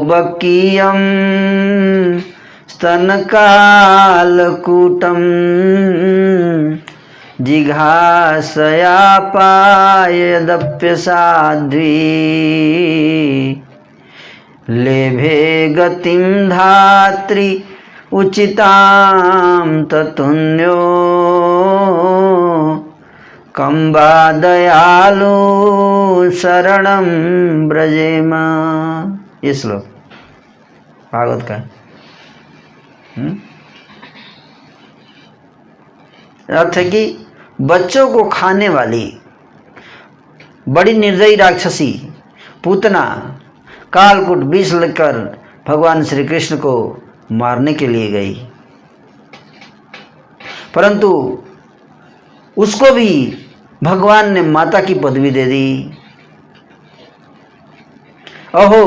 बकीयम स्तनकालकूटम जिघासयापायदप्य साध्वी लेभे गतिम धात्री उचितां ततुन्यो कंबा दयालु शरणं ब्रजेमा। ये श्लोक भागवत का अर्थ है कि बच्चों को खाने वाली बड़ी निर्दयी राक्षसी पूतना कालकूट विष लेकर भगवान श्री कृष्ण को मारने के लिए गई, परंतु उसको भी भगवान ने माता की पदवी दे दी। अहो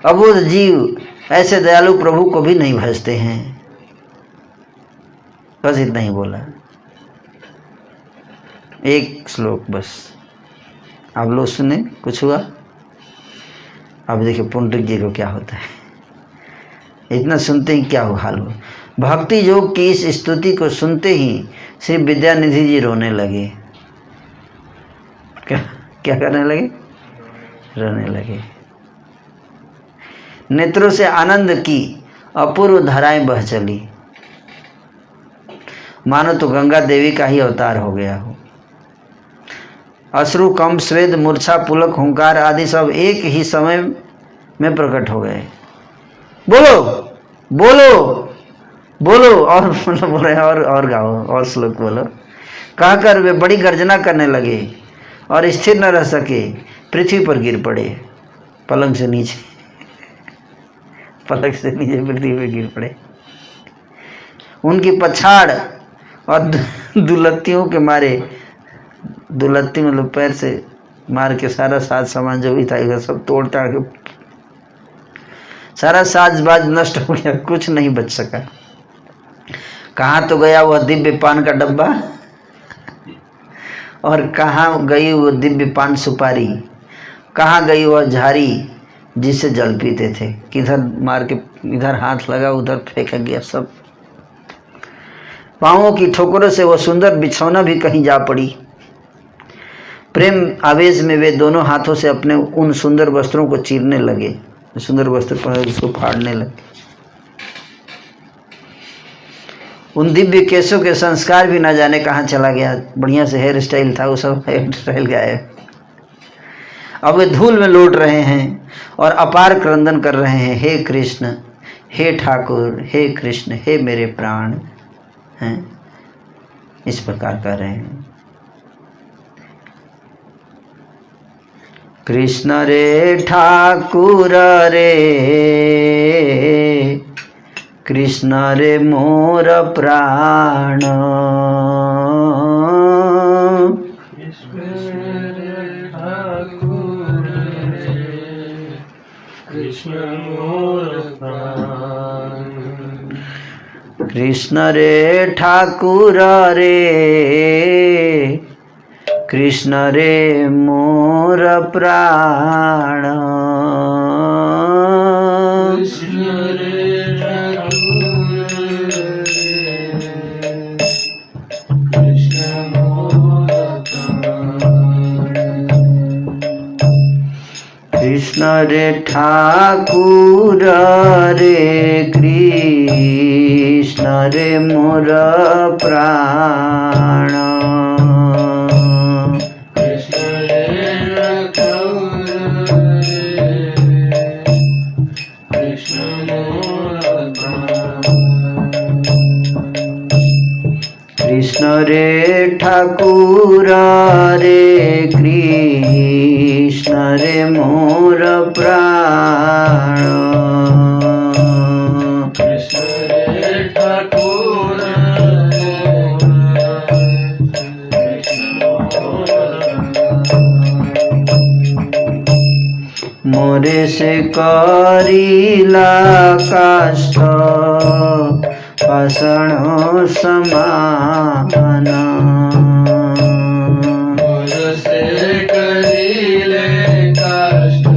अबुध जीव ऐसे दयालु प्रभु को भी नहीं भजते हैं। बस इतना ही बोला, एक श्लोक बस। आप लोग सुने कुछ हुआ? अब देखिए पुंडरीक जी को क्या होता है, इतना सुनते ही क्या हाल हो। भक्ति योग की इस स्तुति को सुनते ही श्री विद्यानिधि जी रोने लगे। क्या क्या करने लगे? रोने लगे। नेत्रों से आनंद की अपूर्व धाराएं बह चली, मानो तो गंगा देवी का ही अवतार हो गया हो। अश्रु, कंप, स्वेद, मूर्छा, पुलक, हुंकार आदि सब एक ही समय में प्रकट हो गए। बोलो बोलो बोलो, और मतलब बोल रहे हैं, और गाओ, और श्लोक बोलो। कहकर वे बड़ी गर्जना करने लगे और स्थिर न रह सके, पृथ्वी पर गिर पड़े। पलंग से नीचे, पलंग से नीचे पृथ्वी पर गिर पड़े। उनकी पछाड़ और दुलत्तियों के मारे, दुलत्ती मतलब पैर से मार के सारा साज सामान जो भी था सब तोड़ ताड़ के, सारा साजबाज नष्ट हो गया, कुछ नहीं बच सका। कहाँ तो गया वह दिव्य पान का डब्बा, और कहाँ गई वो दिव्य पान सुपारी, कहाँ गई वह झाड़ी जिससे जल पीते थे। किधर मार के इधर हाथ लगा, उधर फेंका गया सब। पाँवों की ठोकरों से वह सुंदर बिछौना भी कहीं जा पड़ी। प्रेम आवेश में वे दोनों हाथों से अपने उन सुंदर वस्त्रों को चीरने लगे, सुंदर वस्त्र पर उसको फाड़ने लगे। उन दिव्य केशों के संस्कार भी न जाने कहाँ चला गया। बढ़िया से हेयर स्टाइल था, वो सब हेयर स्टाइल गायब। अब वे धूल में लौट रहे हैं और अपार क्रंदन कर रहे हैं, हे कृष्ण, हे ठाकुर, हे कृष्ण, हे मेरे प्राण, हैं, इस प्रकार कर रहे हैं। कृष्ण रे ठाकुर रे, कृष्ण रे मोर प्राण, कृष्ण रे ठाकुर रे, कृष्ण रे मोर प्राण, कृष्ण रे ठाकुर रे, कृष्ण मोर प्राण, कृष्ण रे ठाकुर रे, कृष्ण रे मोर प्राण, कृष्ण रे ठाकुर रे, कृष्ण रे मोर प्राण, कृष्ण रे ठाकुर मोरे से करीला काष्ठ पाषाण समान, मोर से करीले काष्ठ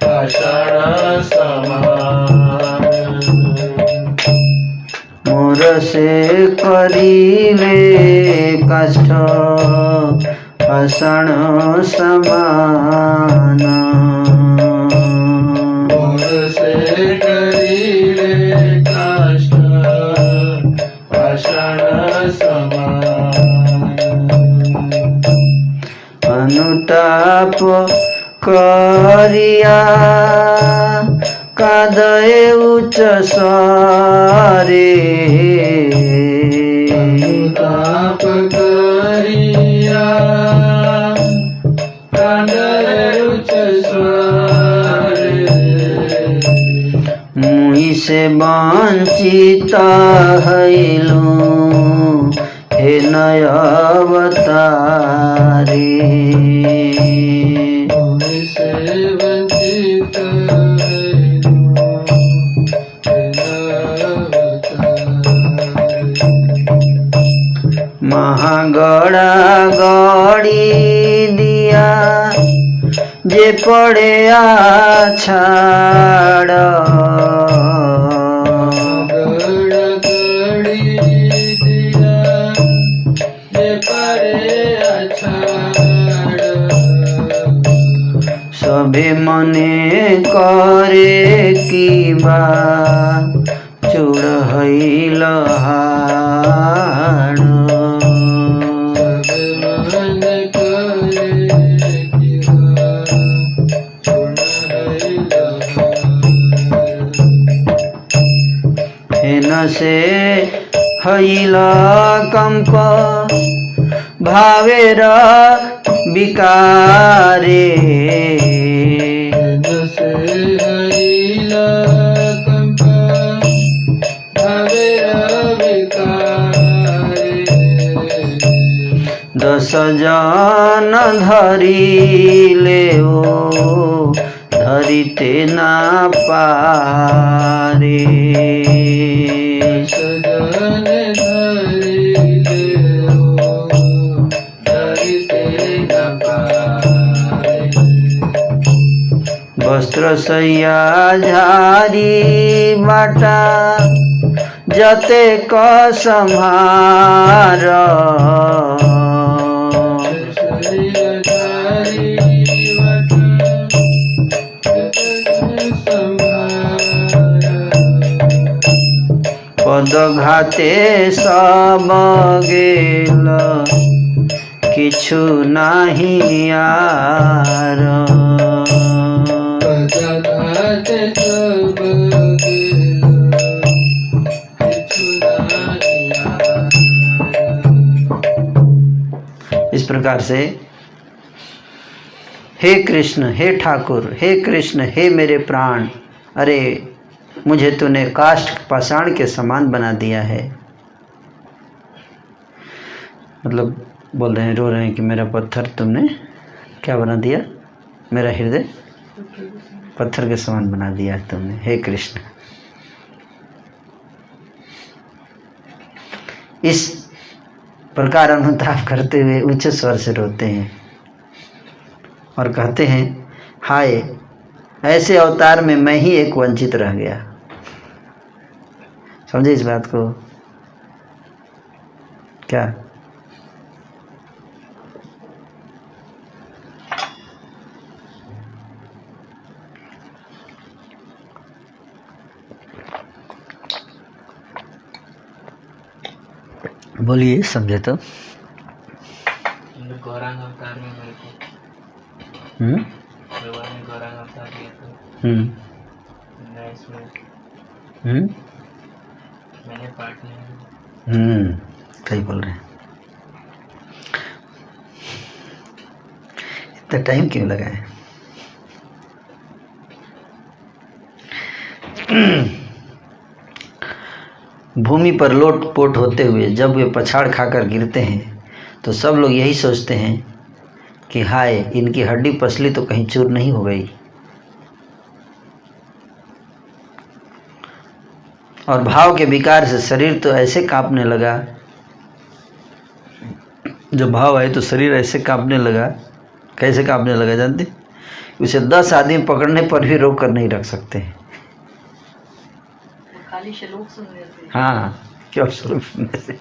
पाषाण समान, मोर से करीले काष्ठ पाषाण समान, मोर से करीले काष्ठ पाषाण समान, अनुताप करिया कादय उच्च सारे, अनुताप करिया कादय उच्च सारे, मुई से वंचित हईलू हे नय अवतारी, मुई से वंचित महागड़ा गड़ी दिया जे पड़े आछाड़, सभे मने कर करे की बा चुड़हैल हाड़। हेन से हैल कंप भावेर विकारे। दस जन धरी लेओ धरिते ना पारे। वस्त्र सैया झारी बाटा जते क संहार। पद घाते सब गेल किछु नाही आर। इस प्रकार से हे कृष्ण, हे ठाकुर, हे कृष्ण, हे मेरे प्राण, अरे मुझे तूने काष्ठ पाषाण के समान बना दिया है। मतलब बोल रहे हैं, रो रहे हैं कि मेरा पत्थर तुमने क्या बना दिया, मेरा हृदय पत्थर के समान बना दिया तुमने, हे कृष्ण। इस प्रकार अनुताप करते हुए उच्च स्वर से रोते हैं और कहते हैं, हाय ऐसे अवतार में मैं ही एक वंचित रह गया। समझे इस बात को? क्या बोलिए, समझे तो? गौरांग अवतार में मेरे को भगवान ने गौरांग अवतार लिया तो इसमें मैंने पार्ट नहीं। सही बोल रहे हैं। इतना टाइम क्यों लगा है? भूमि पर लोटपोट होते हुए जब वे पछाड़ खाकर गिरते हैं तो सब लोग यही सोचते हैं कि हाय इनकी हड्डी पसली तो कहीं चूर नहीं हो गई। और भाव के विकार से शरीर तो ऐसे कांपने लगा, जब भाव आए तो शरीर ऐसे कांपने लगा। कैसे कांपने लगा जानते? उसे 10 आदमी पकड़ने पर भी रोक कर नहीं रख सकते। खाली श्लोक सुनने से। हाँ, क्या श्लोक सुनने से।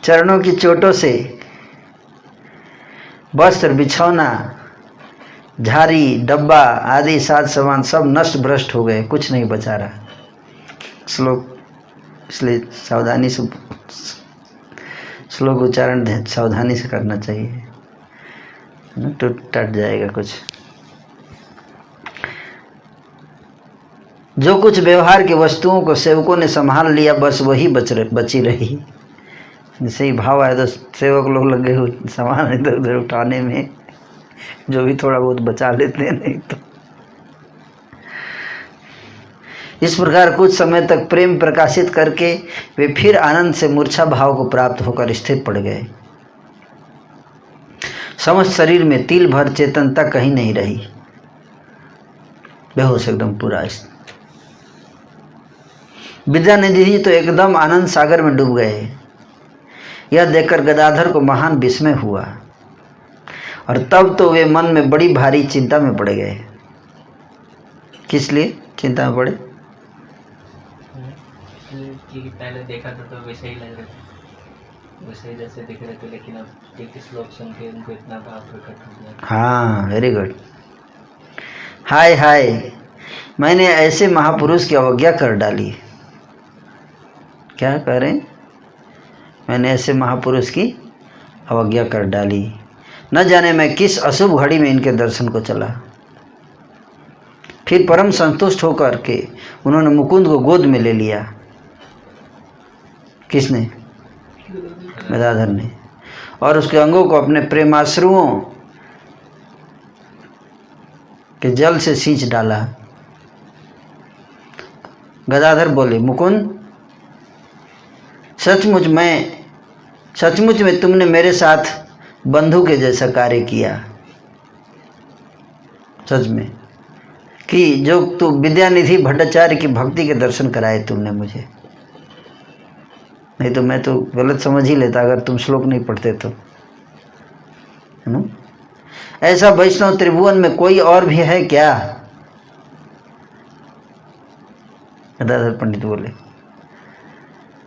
चरणों की चोटों से वस्त्र, बिछौना, झारी, डब्बा आदि साज सामान सब नष्ट भ्रष्ट हो गए, कुछ नहीं बचा रहा। श्लोक इसलिए सावधानी से श्लोक उच्चारण सावधानी से करना चाहिए, टूट जाएगा कुछ। जो कुछ व्यवहार की वस्तुओं को सेवकों ने संभाल लिया बस वही बची रही। जैसे ही भाव आया तो सेवक लोग लगे सामान इधर उधर उठाने में, जो भी थोड़ा बहुत बचा लेते हैं, नहीं तो। इस प्रकार कुछ समय तक प्रेम प्रकाशित करके वे फिर आनंद से मूर्छा भाव को प्राप्त होकर स्थिर पड़ गए। समस्त शरीर में तिल भर चेतनता कहीं नहीं रही, बेहोश एकदम पूरा। विद्यानिधि जी तो एकदम आनंद सागर में डूब गए। यह देखकर गदाधर को महान विस्मय हुआ और तब तो वे मन में बड़ी भारी चिंता में पड़ गए। किस लिए चिंता में पड़े? कि पहले देखा था तो वैसे ही लग रहा था। वैसे जैसे दिख रहे थे, लेकिन अब एक श्लोक सुन के उनको इतना भाव प्रकट हो गया। हाँ, वेरी गुड। हाय हाय, मैंने ऐसे महापुरुष की अवज्ञा कर डाली। क्या कह रहे हैं? मैंने ऐसे महापुरुष की अवज्ञा कर डाली। न जाने मैं किस अशुभ घड़ी में इनके दर्शन को चला। फिर परम संतुष्ट होकर के उन्होंने मुकुंद को गोद में ले लिया। किसने? गदाधर ने। और उसके अंगों को अपने प्रेमाश्रुओं के जल से सींच डाला। गदाधर बोले, मुकुंद, सचमुच में तुमने मेरे साथ बंधु के जैसा कार्य किया। सच में कि जो तू विद्यानिधि भट्टाचार्य की भक्ति के दर्शन कराए तुमने मुझे। नहीं तो मैं तो गलत समझ ही लेता अगर तुम श्लोक नहीं पढ़ते तो, है ना? ऐसा वैष्णव त्रिभुवन में कोई और भी है क्या? गदाधर पंडित बोले,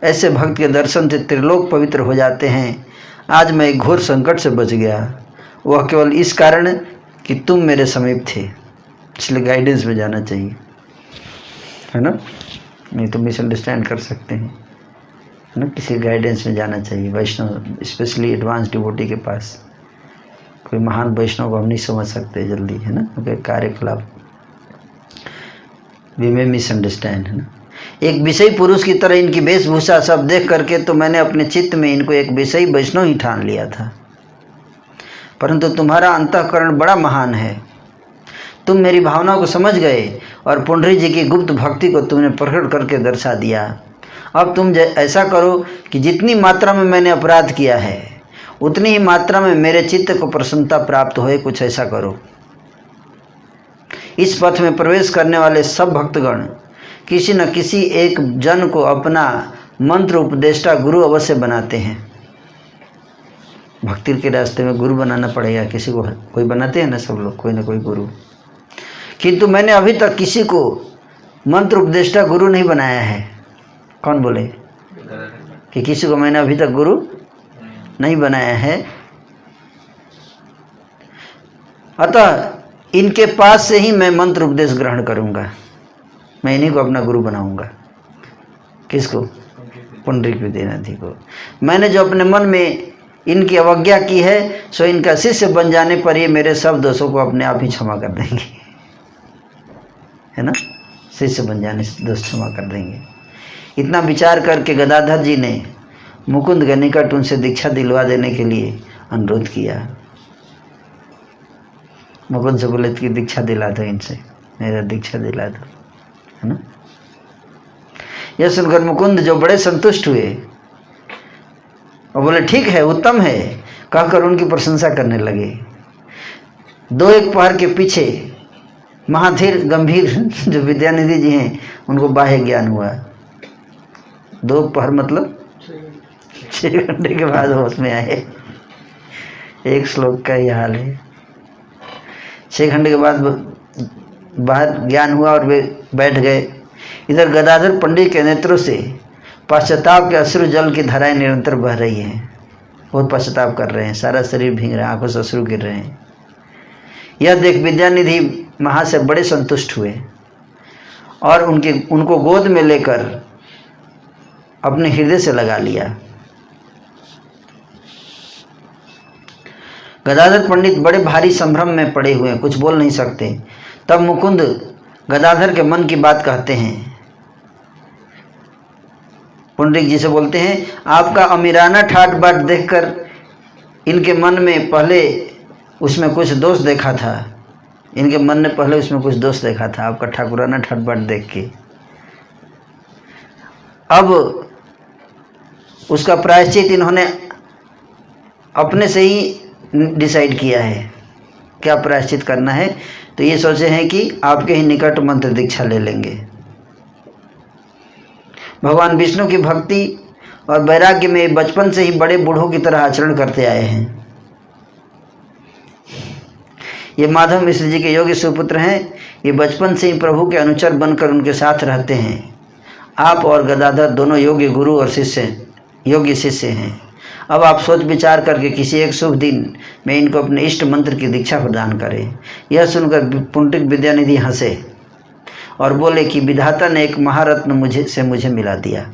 ऐसे भक्त के दर्शन से त्रिलोक पवित्र हो जाते हैं। आज मैं एक घोर संकट से बच गया, वह केवल इस कारण कि तुम मेरे समीप थे, इसलिए गाइडेंस में जाना चाहिए, है ना? नहीं तो मिसअंडरस्टैंड कर सकते हैं, है ना? किसी गाइडेंस में जाना चाहिए, वैष्णव स्पेशली एडवांस डिवोटी के पास। कोई महान वैष्णव को हम नहीं समझ सकते जल्दी, है ना? क्योंकि कार्यकलाप वी मे मिसअंडरस्टैंड, है ना? एक विषयी पुरुष की तरह इनकी वेशभूषा सब देख करके तो मैंने अपने चित्त में इनको एक विषयी वैष्णव ही ठान लिया था। परंतु तुम्हारा अंतःकरण बड़ा महान है, तुम मेरी भावना को समझ गए और पुंडरी जी की गुप्त भक्ति को तुमने प्रकट करके दर्शा दिया। अब तुम ऐसा करो कि जितनी मात्रा में मैंने अपराध किया है उतनी ही मात्रा में मेरे चित्त को प्रसन्नता प्राप्त होए, कुछ ऐसा करो। इस पथ में प्रवेश करने वाले सब भक्तगण किसी न किसी एक जन को अपना मंत्र उपदेष्टा गुरु अवश्य बनाते हैं। भक्ति के रास्ते में गुरु बनाना पड़ेगा, किसी को कोई बनाते हैं ना, सब लोग कोई ना कोई गुरु। किंतु मैंने अभी तक किसी को मंत्र उपदेष्टा गुरु नहीं बनाया है। कौन बोले कि किसी को मैंने अभी तक गुरु नहीं बनाया है? अतः इनके पास से ही मैं मंत्र उपदेश ग्रहण करूंगा, मैं इन्हीं को अपना गुरु बनाऊंगा। किसको? पुंडरीक विद्यानिधि को। मैंने जो अपने मन में इनकी अवज्ञा की है सो इनका शिष्य बन जाने पर ये मेरे सब दोषों को अपने आप ही क्षमा कर देंगे, है ना? शिष्य बन जाने से दोष क्षमा कर देंगे। इतना विचार करके गदाधर जी ने मुकुंद के निकट उनसे दीक्षा दिलवा देने के लिए अनुरोध किया। मुकुंद से बोले कि दीक्षा दिला दो इनसे, मेरा दीक्षा दिला दो, है ना? यह सुनकर मुकुंद जो बड़े संतुष्ट हुए और बोले ठीक है, उत्तम है, कहकर उनकी प्रशंसा करने लगे। 2-1 पहर के पीछे महाधीर गंभीर जो विद्यानिधि जी हैं उनको बाह्य ज्ञान हुआ। 2 पहर मतलब 6 घंटे के बाद होश में आए। एक श्लोक का यह हाल है। 6 घंटे के बाद बाहर ज्ञान हुआ और वे बैठ गए। इधर गदाधर पंडित के नेत्रों से पश्चाताप के अश्रु जल की धाराएं निरंतर बह रही हैं। बहुत पश्चाताप कर रहे हैं, सारा शरीर भीग रहा है, आंखों से अश्रु गिर रहे हैं। यह देख विद्यानिधि महा से बड़े संतुष्ट हुए और उनको गोद में लेकर अपने हृदय से लगा लिया। गदाधर पंडित बड़े भारी संभ्रम में पड़े हुए हैं, कुछ बोल नहीं सकते। तब मुकुंद गदाधर के मन की बात कहते हैं। पुंडरीक जी से बोलते हैं, आपका अमीराना ठाट बाट देखकर इनके मन में पहले उसमें कुछ दोष देखा था। इनके मन ने पहले उसमें कुछ दोष देखा था, आपका ठाकुराना ठाट बाट देख के। अब उसका प्रायश्चित इन्होंने अपने से ही डिसाइड किया है क्या प्रायश्चित करना है। तो ये सोचे हैं कि आपके ही निकट मंत्र दीक्षा ले लेंगे। भगवान विष्णु की भक्ति और वैराग्य में बचपन से ही बड़े बूढ़ों की तरह आचरण करते आए हैं। ये माधव मिश्र जी के योग्य सुपुत्र हैं। ये बचपन से ही प्रभु के अनुचर बनकर उनके साथ रहते हैं। आप और गदाधर दोनों योग्य गुरु और योग्य शिष्य हैं। अब आप सोच विचार करके किसी एक शुभ दिन में इनको अपने इष्ट मंत्र की दीक्षा प्रदान करें। यह सुनकर पुंडरीक विद्यानिधि हंसे और बोले कि विधाता ने एक महारत्न मुझे मिला दिया।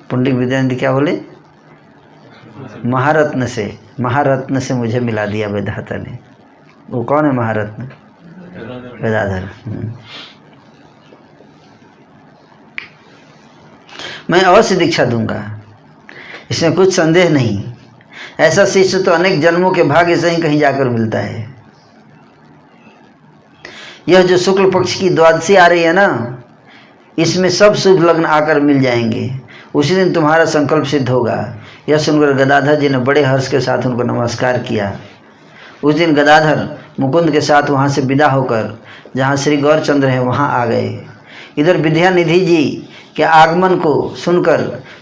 पुंडरीक विद्यानिधि क्या बोले? महारत्न से मुझे मिला दिया विधाता ने। वो कौन है महारत्न? गदाधर। मैं अवश्य दीक्षा दूंगा, इसमें कुछ संदेह नहीं। ऐसा शिष्य तो अनेक जन्मों के भाग्य से ही कहीं जाकर मिलता है। यह जो शुक्ल पक्ष की द्वादशी आ रही है ना, इसमें सब शुभ लग्न आकर मिल जाएंगे। उसी दिन तुम्हारा संकल्प सिद्ध होगा। यह सुनकर गदाधर जी ने बड़े हर्ष के साथ उनको नमस्कार किया। उस दिन गदाधर मुकुंद के साथ वहाँ से विदा होकर जहाँ श्री गौरचंद्र है वहाँ आ गए। इधर विद्यानिधि जी के आगमन को सुनकर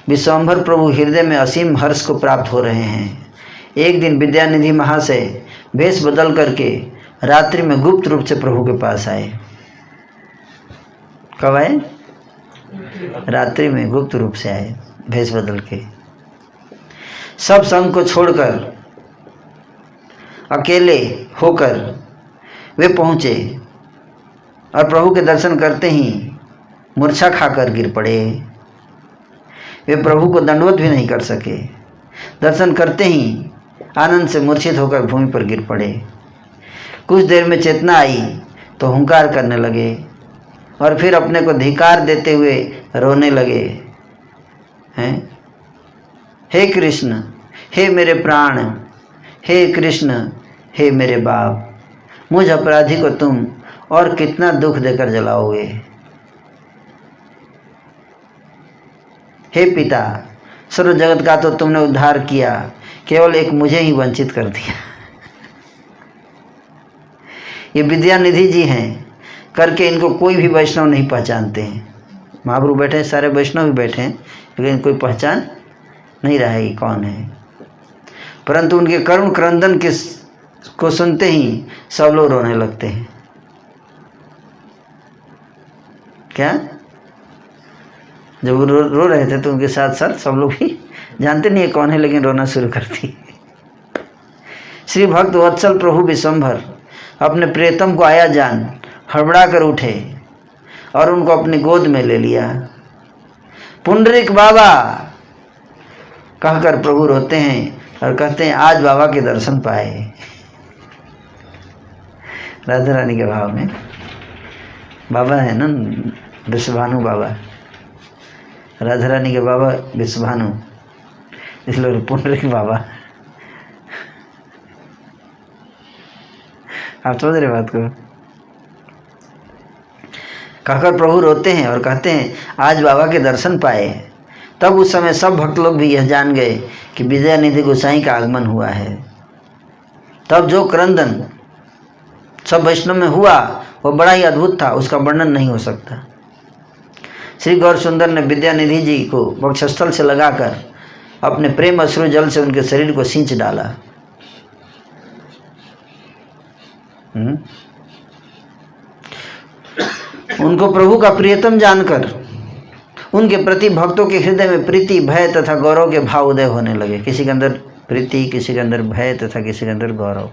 विश्वम्भर प्रभु हृदय में असीम हर्ष को प्राप्त हो रहे हैं। एक दिन विद्यानिधि महाशय भेष बदल करके रात्रि में गुप्त रूप से प्रभु के पास आए। कब आए? रात्रि में गुप्त रूप से आए, भेष बदल के। सब संग को छोड़कर अकेले होकर वे पहुँचे और प्रभु के दर्शन करते ही मूर्छा खाकर गिर पड़े। वे प्रभु को दंडवत भी नहीं कर सके। दर्शन करते ही आनंद से मूर्छित होकर भूमि पर गिर पड़े। कुछ देर में चेतना आई तो हुंकार करने लगे और फिर अपने को धिक्कार देते हुए रोने लगे। हैं? हे कृष्ण, हे मेरे प्राण, हे कृष्ण, हे मेरे बाप, मुझ अपराधी को तुम और कितना दुख देकर जलाओगे। हे पिता, सर्व जगत का तो तुमने उद्धार किया, केवल एक मुझे ही वंचित कर दिया। ये विद्यानिधि जी हैं, करके इनको कोई भी वैष्णव नहीं पहचानते हैं। महाप्रभु बैठे हैं, सारे वैष्णव भी बैठे हैं, लेकिन कोई पहचान नहीं रहा है कौन है। परंतु उनके करुण क्रंदन को सुनते ही सब लोग रोने लगते हैं। क्या? जब वो रो रहे थे तो उनके साथ साथ सब लोग भी जानते नहीं है कौन है, लेकिन रोना शुरू करती। श्री भक्त वत्सल प्रभु विश्वम्भर अपने प्रियतम को आया जान हड़बड़ा कर उठे और उनको अपनी गोद में ले लिया। पुंडरीक बाबा कहकर प्रभु रोते हैं और कहते हैं आज बाबा के दर्शन पाए। राधा रानी के भाव में बाबा है ना, विश्वभानु बाबा, राधा रानी के बाबा विश्वभानु, इसलिए पुंडरीक बाबा। आप समझ रहे बात को? कहकर प्रभु रोते हैं और कहते हैं आज बाबा के दर्शन पाए। तब उस समय सब भक्त लोग भी यह जान गए कि विद्यानिधि गोसाई का आगमन हुआ है। तब जो क्रंदन सब वैष्णव में हुआ वो बड़ा ही अद्भुत था, उसका वर्णन नहीं हो सकता। श्री गौर सुंदर ने विद्यानिधि जी को वक्षस्थल से लगाकर अपने प्रेम अश्रु जल से उनके शरीर को सींच डाला। उनको प्रभु का प्रियतम जानकर उनके प्रति भक्तों के हृदय में प्रीति, भय तथा गौरव के भाव उदय होने लगे। किसी के अंदर प्रीति, किसी के अंदर भय तथा किसी के अंदर गौरव।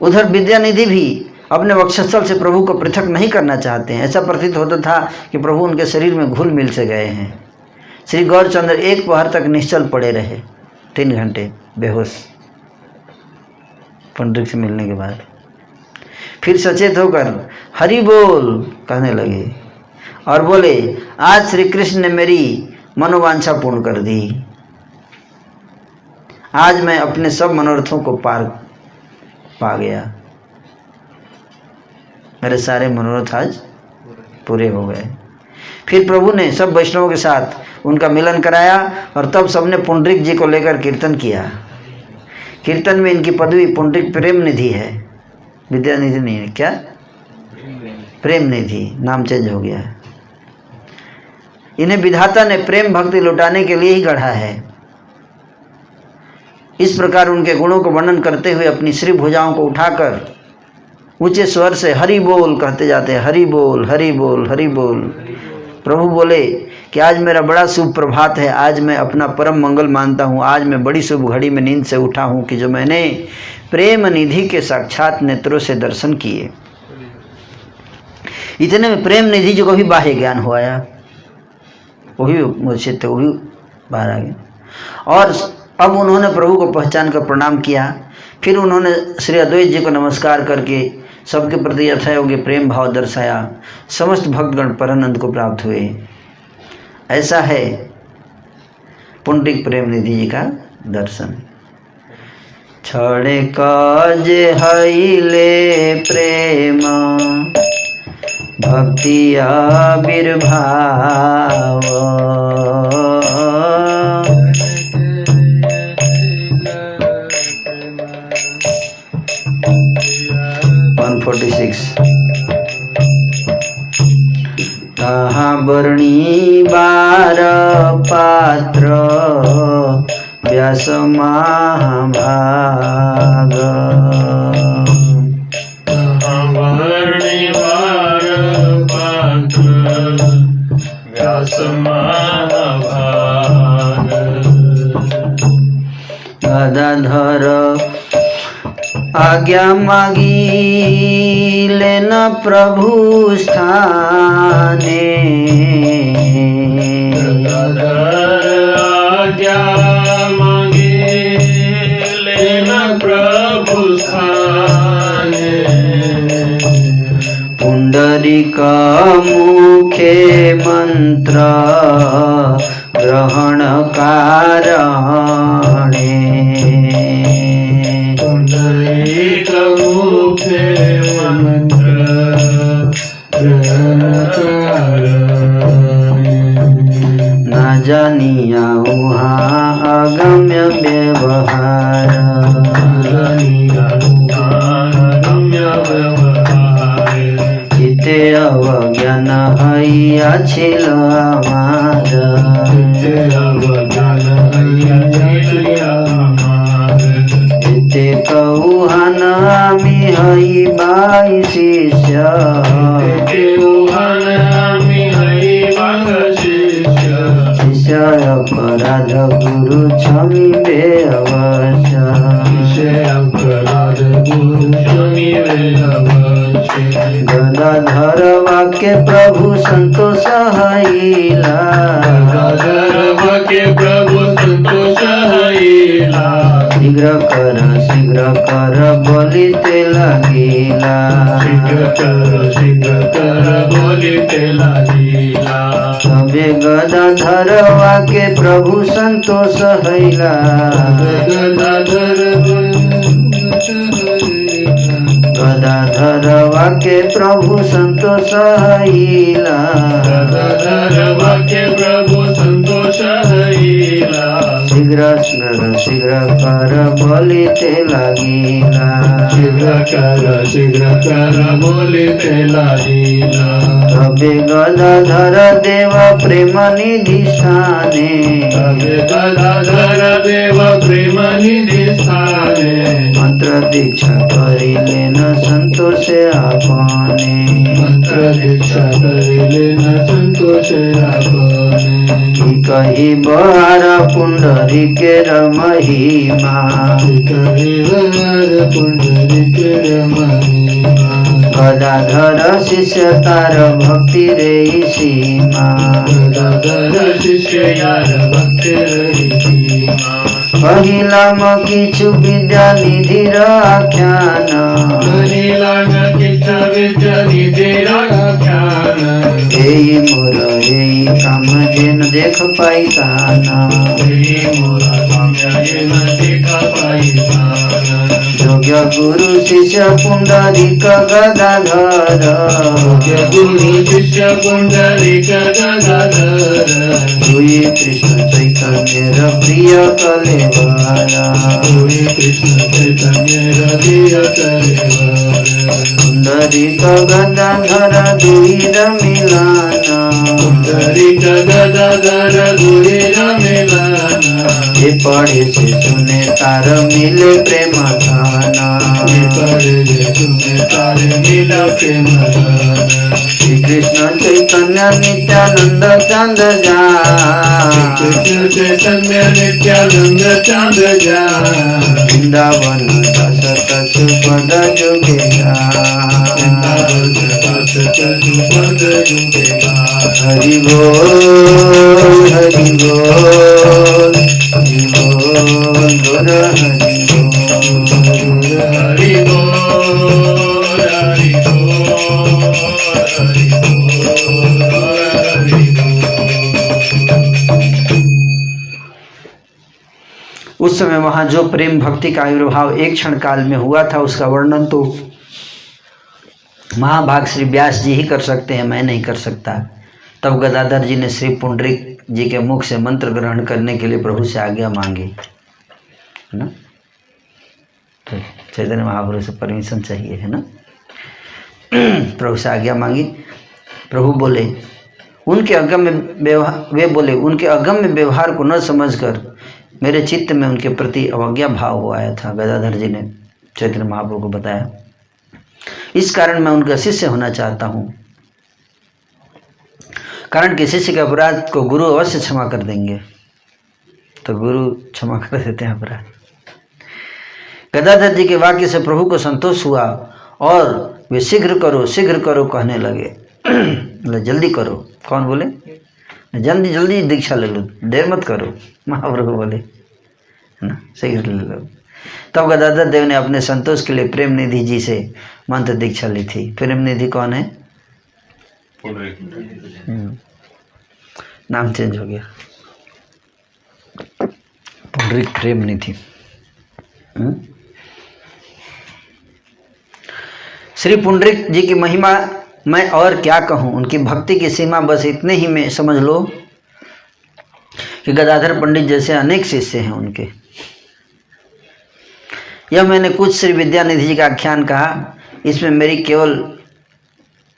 उधर विद्यानिधि भी अपने वक्षस्थल से प्रभु को पृथक नहीं करना चाहते हैं। ऐसा प्रतीत होता था कि प्रभु उनके शरीर में घुल मिल से गए हैं। श्री गौरचंद्र एक पहर तक निश्चल पड़े रहे, 3 घंटे बेहोश, पुंडरीक से मिलने के बाद। फिर सचेत होकर हरि बोल कहने लगे और बोले आज श्री कृष्ण ने मेरी मनोवांछा पूर्ण कर दी। आज मैं अपने सब मनोरथों को पा गया। मेरे सारे मनोरथ आज पूरे हो गए। फिर प्रभु ने सब वैष्णवों के साथ उनका मिलन कराया और तब सबने पुंडरीक जी को लेकर कीर्तन किया। कीर्तन में इनकी पदवी पुंडरीक प्रेम निधि है, विद्यानिधि नहीं है। क्या? प्रेम निधि, नाम चेंज हो गया है। इन्हें विधाता ने प्रेम भक्ति लुटाने के लिए ही गढ़ा है। इस प्रकार उनके गुणों को वर्णन करते हुए अपनी श्री भुजाओं को उठाकर ऊंचे स्वर से हरि बोल कहते जाते हैं। हरि बोल, हरि बोल, हरि बोल। प्रभु बोले कि आज मेरा बड़ा शुभ प्रभात है, आज मैं अपना परम मंगल मानता हूँ, आज मैं बड़ी शुभ घड़ी में नींद से उठा हूँ कि जो मैंने प्रेम निधि के साक्षात नेत्रों से दर्शन किए। इतने में प्रेम निधि जो कभी बाह्य ज्ञान हो आया, वो भी मुझसे थे, वो भी बाहर आ गया। और अब उन्होंने प्रभु को पहचान कर प्रणाम किया। फिर उन्होंने श्री अद्वैत जी को नमस्कार करके सबके प्रति यथायोग्य प्रेम भाव दर्शाया। समस्त भक्तगण परमानंद को प्राप्त हुए। ऐसा है पुंडरीक प्रेम निधि जी का दर्शन। छड़े काज हईले प्रेम भक्ति आविर्भाव 146 कहाँ वर्णी बार पात्र व्यास महाभाग वर्णी बार पात्र व्यास महाभाग गदाधर आज्ञा मागी लेन प्रभु स्थाने आज्ञा मागी लेन प्रभु स्थाने पुंडरीक मुखे मंत्र ग्रहण कारणे पुंडरीक मुखे मंत्र ग्रहण कारणे न जानिया वहाँ अगम्य व्यवहार चिते अवज्ञान हैया छिल चिते कौहान आमी हई बाई शिष्य शिष्य अपराध गुरु क्षमिबे अवश्य गदाधर वाक्य प्रभु संतोष हईला शीघ्र कर बोलिते लागिला तबे गदाधर वाक्य प्रभु संतोष हईला गदाधर वाक्य प्रभु संतोष हईला शीघ्र कर बोलिते लागिला तबे गदाधर देव प्रेम निधि स्थाने मंत्र दीक्षा करिले न संतोष आपने की कही बहार पुंडरीकेर महिमा गदाधर शिष्य तार भक्ति रे सीमा कहिलाम किछु विद्या निधिर आख्यान एई मोर एई काम जेन देख पाइताना योग्य गुरु शिष्य पुंडरीक गदाधर दुई कृष्ण चैतन्य प्रिय कलेवरा पुंडरीक गदाधर दुईर मिलान ये पढ़े से सुने तार मिले प्रेम धाना। श्री कृष्ण चैतन्य नित्यानंद चांद जा। वृंदावन दस पद जुगेगा। हरि बोल हरि बोल हरि बोल गुर हरि उस समय वहां जो प्रेम भक्ति का आविर्भाव एक क्षण काल में हुआ था उसका वर्णन तो महाभाग श्री व्यास जी ही कर सकते हैं, मैं नहीं कर सकता। तब गदाधर जी ने श्री पुंडरीक जी के मुख से मंत्र ग्रहण करने के लिए प्रभु से आज्ञा मांगी, है ना। तो चैतन्य महाप्रभु से परमिशन चाहिए, है ना। प्रभु से आज्ञा मांगी। प्रभु बोले उनके अगम्य व्यवहार, वे बोले उनके अगम्य व्यवहार को न समझकर मेरे चित्त में उनके प्रति अवज्ञा भाव हो आया था। गदाधर जी ने चैतन्य महाप्रभु को बताया, इस कारण मैं उनका शिष्य होना चाहता हूँ। कारण कि शिष्य के अपराध को गुरु अवश्य क्षमा कर देंगे। तो गुरु क्षमा कर देते हैं अपराध। गदाधर जी के वाक्य से प्रभु को संतोष हुआ और वे शीघ्र करो कहने लगे। जल्दी करो। कौन बोले? जल्दी जल्दी दीक्षा ले लो, देर मत करो। महाप्रभु बोले, है ना, शीघ्र ले लो। तब गदाधर देव ने अपने संतोष के लिए प्रेम निधि जी से मंत्र दीक्षा ली थी। प्रेम निधि कौन है? नाम चेंज हो गया, पुंडरीक प्रेम निधि। श्री पुंडरीक जी की महिमा मैं और क्या कहूँ। उनकी भक्ति की सीमा बस इतने ही में समझ लो कि गदाधर पंडित जैसे अनेक शिष्य हैं उनके। यह मैंने कुछ श्री विद्यानिधि जी का आख्यान कहा। इसमें मेरी केवल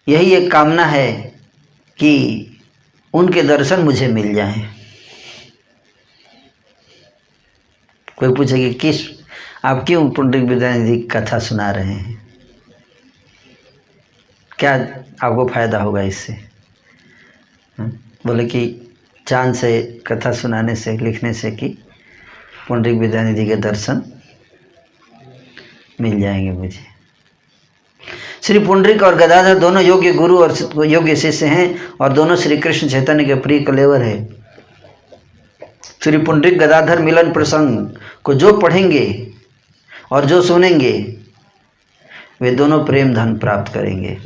यही एक कामना है कि उनके दर्शन मुझे मिल जाएं। कोई पूछेगी किस, आप क्यों पुंडरीक विद्यानिधि की कथा सुना रहे हैं, क्या आपको फायदा होगा इससे? बोले कि चांद से कथा सुनाने से, लिखने से कि पुंडरीक विद्यानिधि के दर्शन मिल जाएंगे मुझे। श्री पुंडरीक और गदाधर दोनों योग्य गुरु और योग्य शिष्य हैं और दोनों श्री कृष्ण चैतन्य के प्रिय कलेवर है। श्री पुंडरीक गदाधर मिलन प्रसंग को जो पढ़ेंगे और जो सुनेंगे वे दोनों प्रेम धन प्राप्त करेंगे।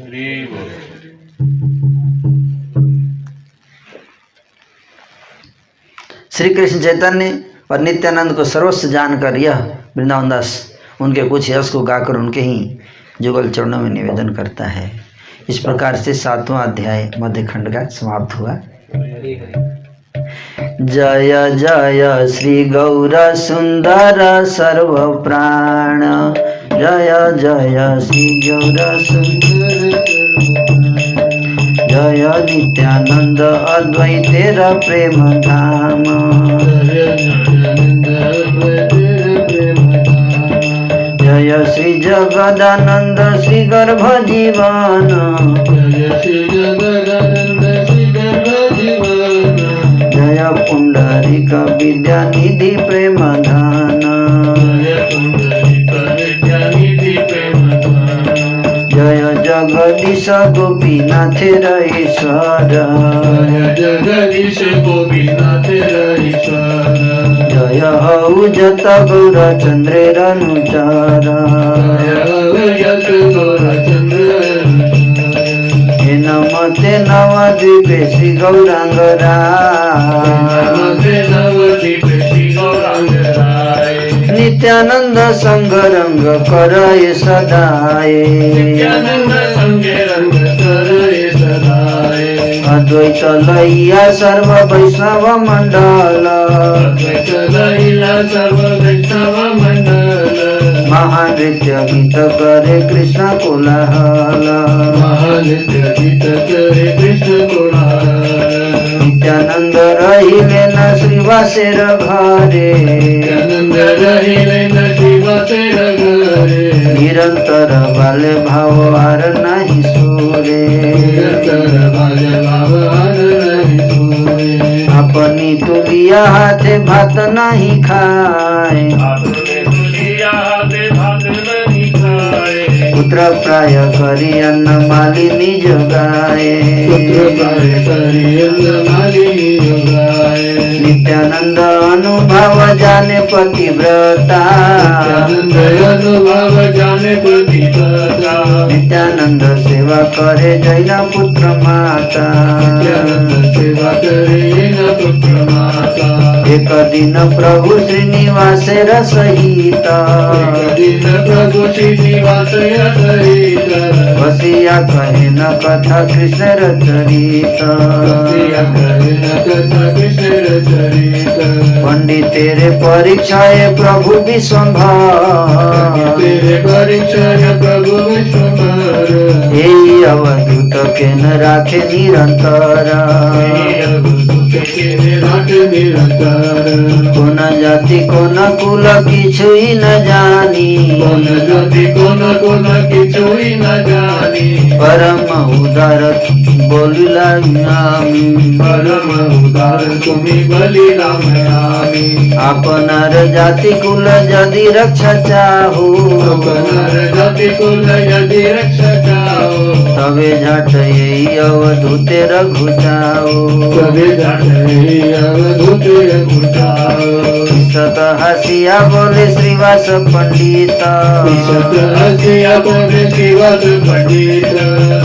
श्री कृष्ण चैतन्य और नित्यानंद को सर्वस्व जानकर यह वृंदावन दास उनके कुछ यश को गाकर उनके ही जुगल चरणों में निवेदन करता है। इस प्रकार से 7वां अध्याय मध्य खंड का समाप्त हुआ। जय जय श्री गौर सुंदर सर्व प्राण। जय जय श्री गौर सुंदर। जय नित्यानंद अद्वैतेर प्रेम धाम। जय श्री जगदानंद श्री गर्भ जीवन। जय पुंडरीक विद्यानिधि प्रेम धान। जय जगदीश गोपीनाथ ईश्वर। जगदीश गोपीनाथ ईश्वर। जय हऊ जत गौर चंद्रेर अनुचार। हे नमते नवद्वीपे श्री गौरांगरा। नित्यानंद संग रंग करय सदाय। अद्वैत लैया सर्व वैष्णव मंडल। महानृत्य गीत करे कृष्ण कोलाहल। महानृत्य गीत करे कृष्ण कोलाहल। नित्यानंद नित्यानंद रहिले न श्रीवासेर घरे नित्यानंद रहिले न श्रीवासेर घरे निरंतर बाले भाव आर नाही सुरे निरंतर बाले भाव आर नाही सुरे अपनी तुलिया हाथे भात नाही खाए आपने तुलिया हाथे भात नहीं खाए पुत्र प्राय करी अन्न मालिनी जगाए पुत्र प्राय करी अन्न मालिनी जगाए नित्यानंद अनुभव जाने पतिव्रता नित्यानंद अनुभव जाने पतिव्रता नित्यानंद सेवा करे जैन पुत्र माता नित्यानंद सेवा करे न पुत्र माता एक दिन प्रभु श्रीनिवासे सहित एक दिन प्रभु श्रीनिवास सहित बसिया कहे न कथा कृष्ण चरित बसिया कहे न कथा कृष्ण चरित पंडित तेरे परीक्षा प्रभु विश्वंभर तेरे परीक्षा प्रभु विश्वंभर यही अवधूत के न राखे निरंतर कोन जाति कोन कुल किछुई न जानी कोन जाति कोन किछुई न जानी परम उदार बोलिला आमी परम उदार तुमी बलिराम आमी आपनार जाति कुल यदि रक्षा चाहो अपनार जाति कुल यदि रक्षा चाहो तबे झट यही अवधूते रघु जाओ तबे झट यही अवधूते रघु जाओ सत हसिया बोले श्रीवास पंडित सत हसिया बोले श्रीवास पंडित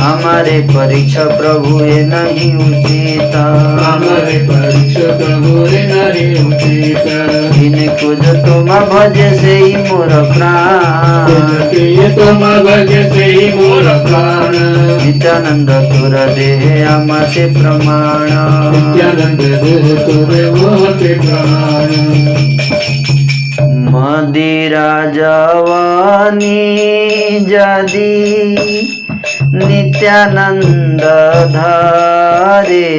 हमारे परीक्षा प्रभु ये नहीं उचित हमारे परीक्षा प्रभु ये नहीं उचित इनको जो तुम भजे से ही मोर प्राण ये तुम भजे से ही मोर प्राण नित्यानंद तुर देह आमा से प्रमाण नित्यानंद देह तुरे मोते प्रमाण मदिरा जवानी जदि नित्यानंद धारे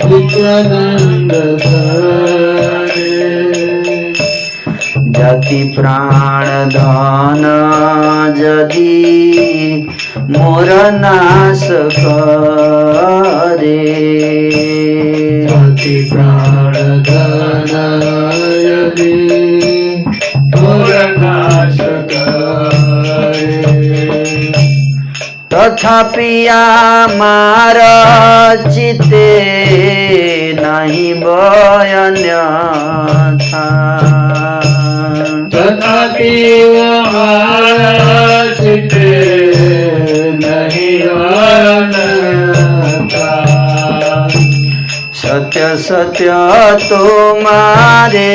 नित्यानंद धारे जाति प्राण धन जदि मोर नाश करे जाति प्राण धन यदि मोर नाश करे तथापि आमार चिते नहीं बयन्यथा तथापि चिते नहीं अन्यथा सत्य सत्य तुम्हारे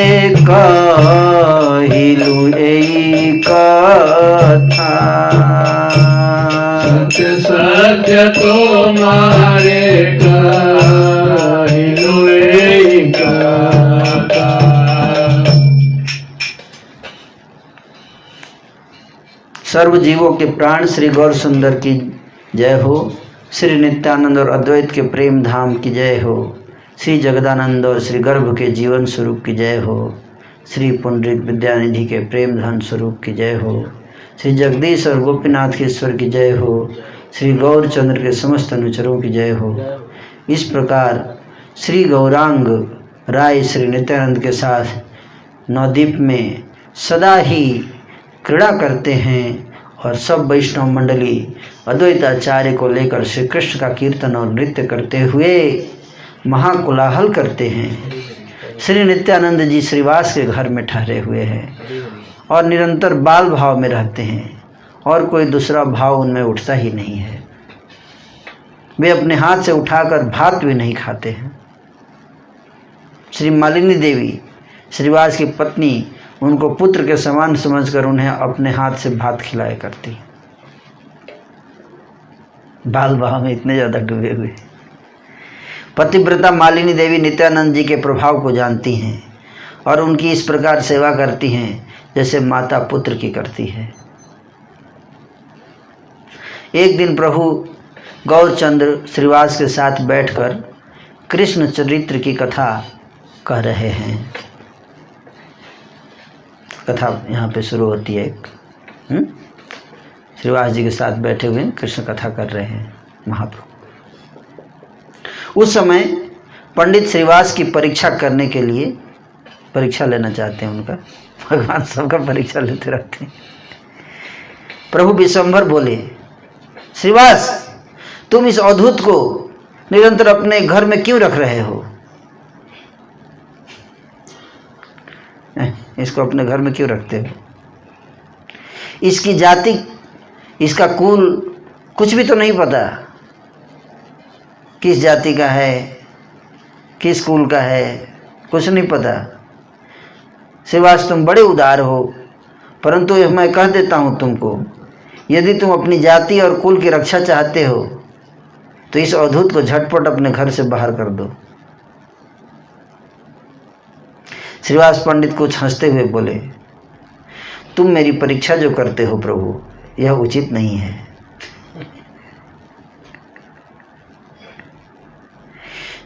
कहिलु एई कथा सत्य सत्य तुम्हारे कहिलु एई कथा सर्व जीवों के प्राण श्री गौर सुंदर की जय हो। श्री नित्यानंद और अद्वैत के प्रेम धाम की जय हो। श्री जगदानंद और श्री गर्भ के जीवन स्वरूप की जय हो। श्री पुंडरीक विद्यानिधि के प्रेम धन स्वरूप की जय हो। श्री जगदीश और गोपीनाथ के ईश्वर की जय हो। श्री गौरचंद्र के समस्त अनुचरों की जय हो। इस प्रकार श्री गौरांग राय श्री नित्यानंद के साथ नवद्वीप में सदा ही क्रीड़ा करते हैं और सब वैष्णव मंडली अद्वैताचार्य को लेकर श्री कृष्ण का कीर्तन और नृत्य करते हुए महाकोलाहल करते हैं। श्री नित्यानंद जी श्रीवास के घर में ठहरे हुए हैं और निरंतर बाल भाव में रहते हैं और कोई दूसरा भाव उनमें उठता ही नहीं है। वे अपने हाथ से उठाकर भात भी नहीं खाते हैं। श्री मालिनी देवी श्रीवास की पत्नी उनको पुत्र के समान समझकर उन्हें अपने हाथ से भात खिलाया करती। बाल भाव में इतने ज़्यादा डूबे हुए। पतिव्रता मालिनी देवी नित्यानंद जी के प्रभाव को जानती हैं और उनकी इस प्रकार सेवा करती हैं जैसे माता पुत्र की करती है। एक दिन प्रभु गौरचंद्र श्रीवास के साथ बैठकर कृष्ण चरित्र की कथा कह रहे हैं। कथा यहाँ पे शुरू होती है। श्रीवास जी के साथ बैठे हुए कृष्ण कथा कर रहे हैं महाप्रभु। उस समय पंडित श्रीवास की परीक्षा करने के लिए परीक्षा लेना चाहते हैं उनका। भगवान सबका परीक्षा लेते रहते हैं। प्रभु विश्वंभर बोले, श्रीवास तुम इस अवधूत को निरंतर अपने घर में क्यों रख रहे हो? इसको अपने घर में क्यों रखते हो? इसकी जाति, इसका कुल कुछ भी तो नहीं पता, किस जाति का है, किस कुल का है, कुछ नहीं पता। श्रीवास तुम बड़े उदार हो, परंतु मैं कह देता हूँ तुमको, यदि तुम अपनी जाति और कुल की रक्षा चाहते हो तो इस अवधूत को झटपट अपने घर से बाहर कर दो। श्रीवास पंडित कुछ हंसते हुए बोले, तुम मेरी परीक्षा जो करते हो प्रभु, यह उचित नहीं है।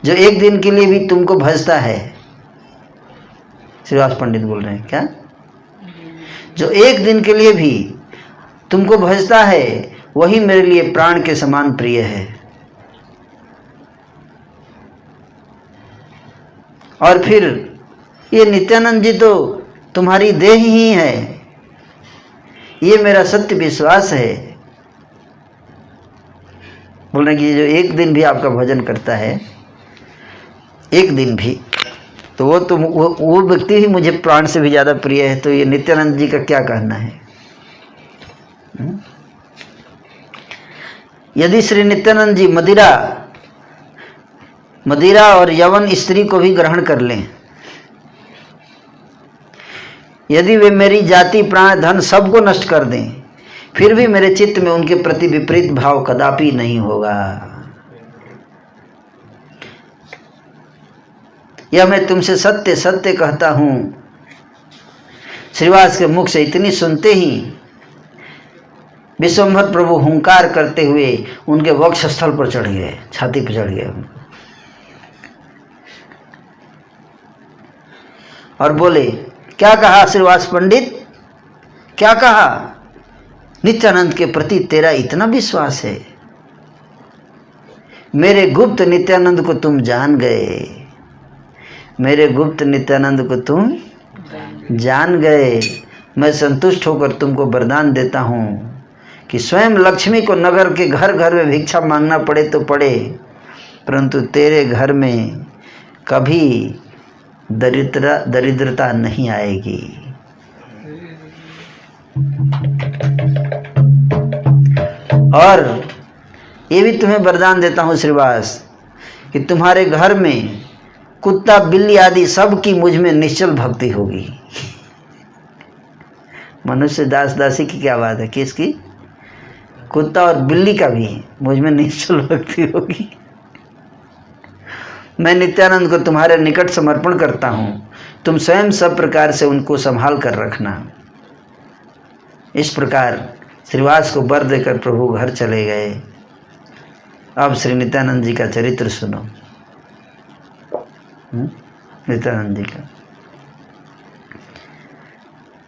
जो एक दिन के लिए भी तुमको भजता है, श्रीवास पंडित बोल रहे हैं क्या? जो एक दिन के लिए भी तुमको भजता है वही मेरे लिए प्राण के समान प्रिय है। और फिर ये नित्यानंद जी तो तुम्हारी देह ही है, ये मेरा सत्य विश्वास है। बोल रहे कि जो एक दिन भी आपका भजन करता है, एक दिन भी, तो वो व्यक्ति ही मुझे प्राण से भी ज़्यादा प्रिय है। तो ये नित्यानंद जी का क्या कहना है? यदि श्री नित्यानंद जी मदिरा और यवन स्त्री को भी ग्रहण कर लें, यदि वे मेरी जाति, प्राण, धन सबको नष्ट कर दें, फिर भी मेरे चित्त में उनके प्रति विपरीत भाव कदापि नहीं होगा। यह मैं तुमसे सत्य सत्य कहता हूं। श्रीवास के मुख से इतनी सुनते ही विश्वंभर प्रभु हुंकार करते हुए उनके वक्षस्थल पर चढ़ गए, छाती पर चढ़ गए और बोले, क्या कहा श्रीवास पंडित, क्या कहा? नित्यानंद के प्रति तेरा इतना विश्वास है? मेरे गुप्त नित्यानंद को तुम जान गए, मेरे गुप्त नित्यानंद को तुम जान गए। मैं संतुष्ट होकर तुमको वरदान देता हूँ कि स्वयं लक्ष्मी को नगर के घर घर में भिक्षा मांगना पड़े तो पड़े, परंतु तेरे घर में कभी दरिद्रता नहीं आएगी। और ये भी तुम्हें वरदान देता हूँ श्रीवास कि तुम्हारे घर में कुत्ता, बिल्ली आदि सब की मुझ में निश्चल भक्ति होगी। मनुष्य दास दासी की क्या बात है, किसकी? कुत्ता और बिल्ली का भी मुझ में निश्चल भक्ति होगी। मैं नित्यानंद को तुम्हारे निकट समर्पण करता हूँ, तुम स्वयं सब प्रकार से उनको संभाल कर रखना। इस प्रकार श्रीवास को वर देकर प्रभु घर चले गए। अब श्री नित्यानंद जी का चरित्र सुनो। नित्यानंद जी का,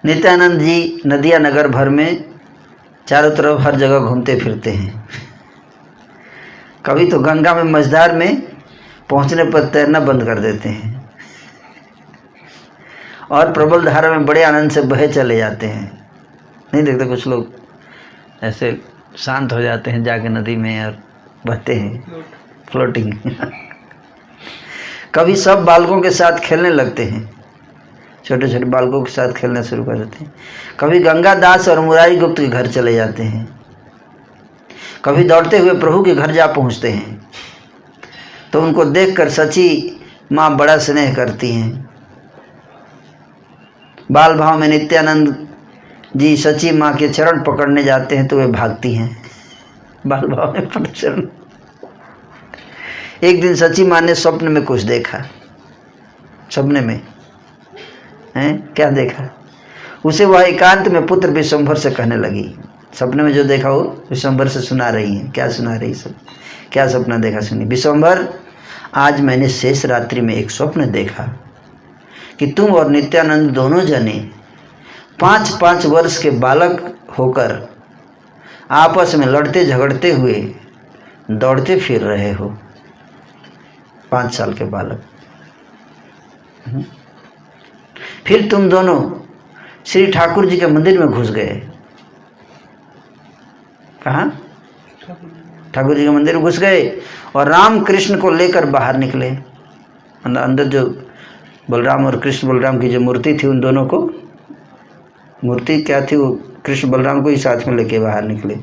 नित्यानंद जी नदिया नगर भर में चारों तरफ हर जगह घूमते फिरते हैं। कभी तो गंगा में मझधार में पहुंचने पर तैरना बंद कर देते हैं और प्रबल धारा में बड़े आनंद से बहे चले जाते हैं। नहीं देखते कुछ लोग ऐसे शांत हो जाते हैं जाके नदी में और बहते हैं, फ्लोटिंग। कभी सब बालकों के साथ खेलने लगते हैं, छोटे छोटे बालकों के साथ खेलना शुरू कर देते हैं। कभी गंगा दास और मुरारी गुप्त के घर चले जाते हैं। कभी दौड़ते हुए प्रभु के घर जा पहुंचते हैं तो उनको देखकर सची माँ बड़ा स्नेह करती हैं। बाल भाव में नित्यानंद जी सची माँ के चरण पकड़ने जाते हैं तो वे भागती हैं। बाल भाव में चरण। एक दिन सची माँ ने स्वप्न में कुछ देखा। सपने में हैं क्या देखा? उसे वह एकांत में पुत्र विश्वंभर से कहने लगी, सपने में जो देखा वो विश्वम्भर से सुना रही हैं। क्या सुना रही सब, क्या सपना देखा सुनी। विश्वम्भर, आज मैंने शेष रात्रि में एक स्वप्न देखा कि तुम और नित्यानंद दोनों जने 5-5 वर्ष के बालक होकर आपस में लड़ते झगड़ते हुए दौड़ते फिर रहे हो। 5 साल के बालक। फिर तुम दोनों श्री ठाकुर जी के मंदिर में घुस गए। कहाँ? ठाकुर जी के मंदिर में घुस गए और राम कृष्ण को लेकर बाहर निकले। अंदर जो बलराम और कृष्ण बलराम की जो मूर्ति थी, उन दोनों को, मूर्ति क्या थी, वो कृष्ण बलराम को ही साथ में लेके बाहर निकले।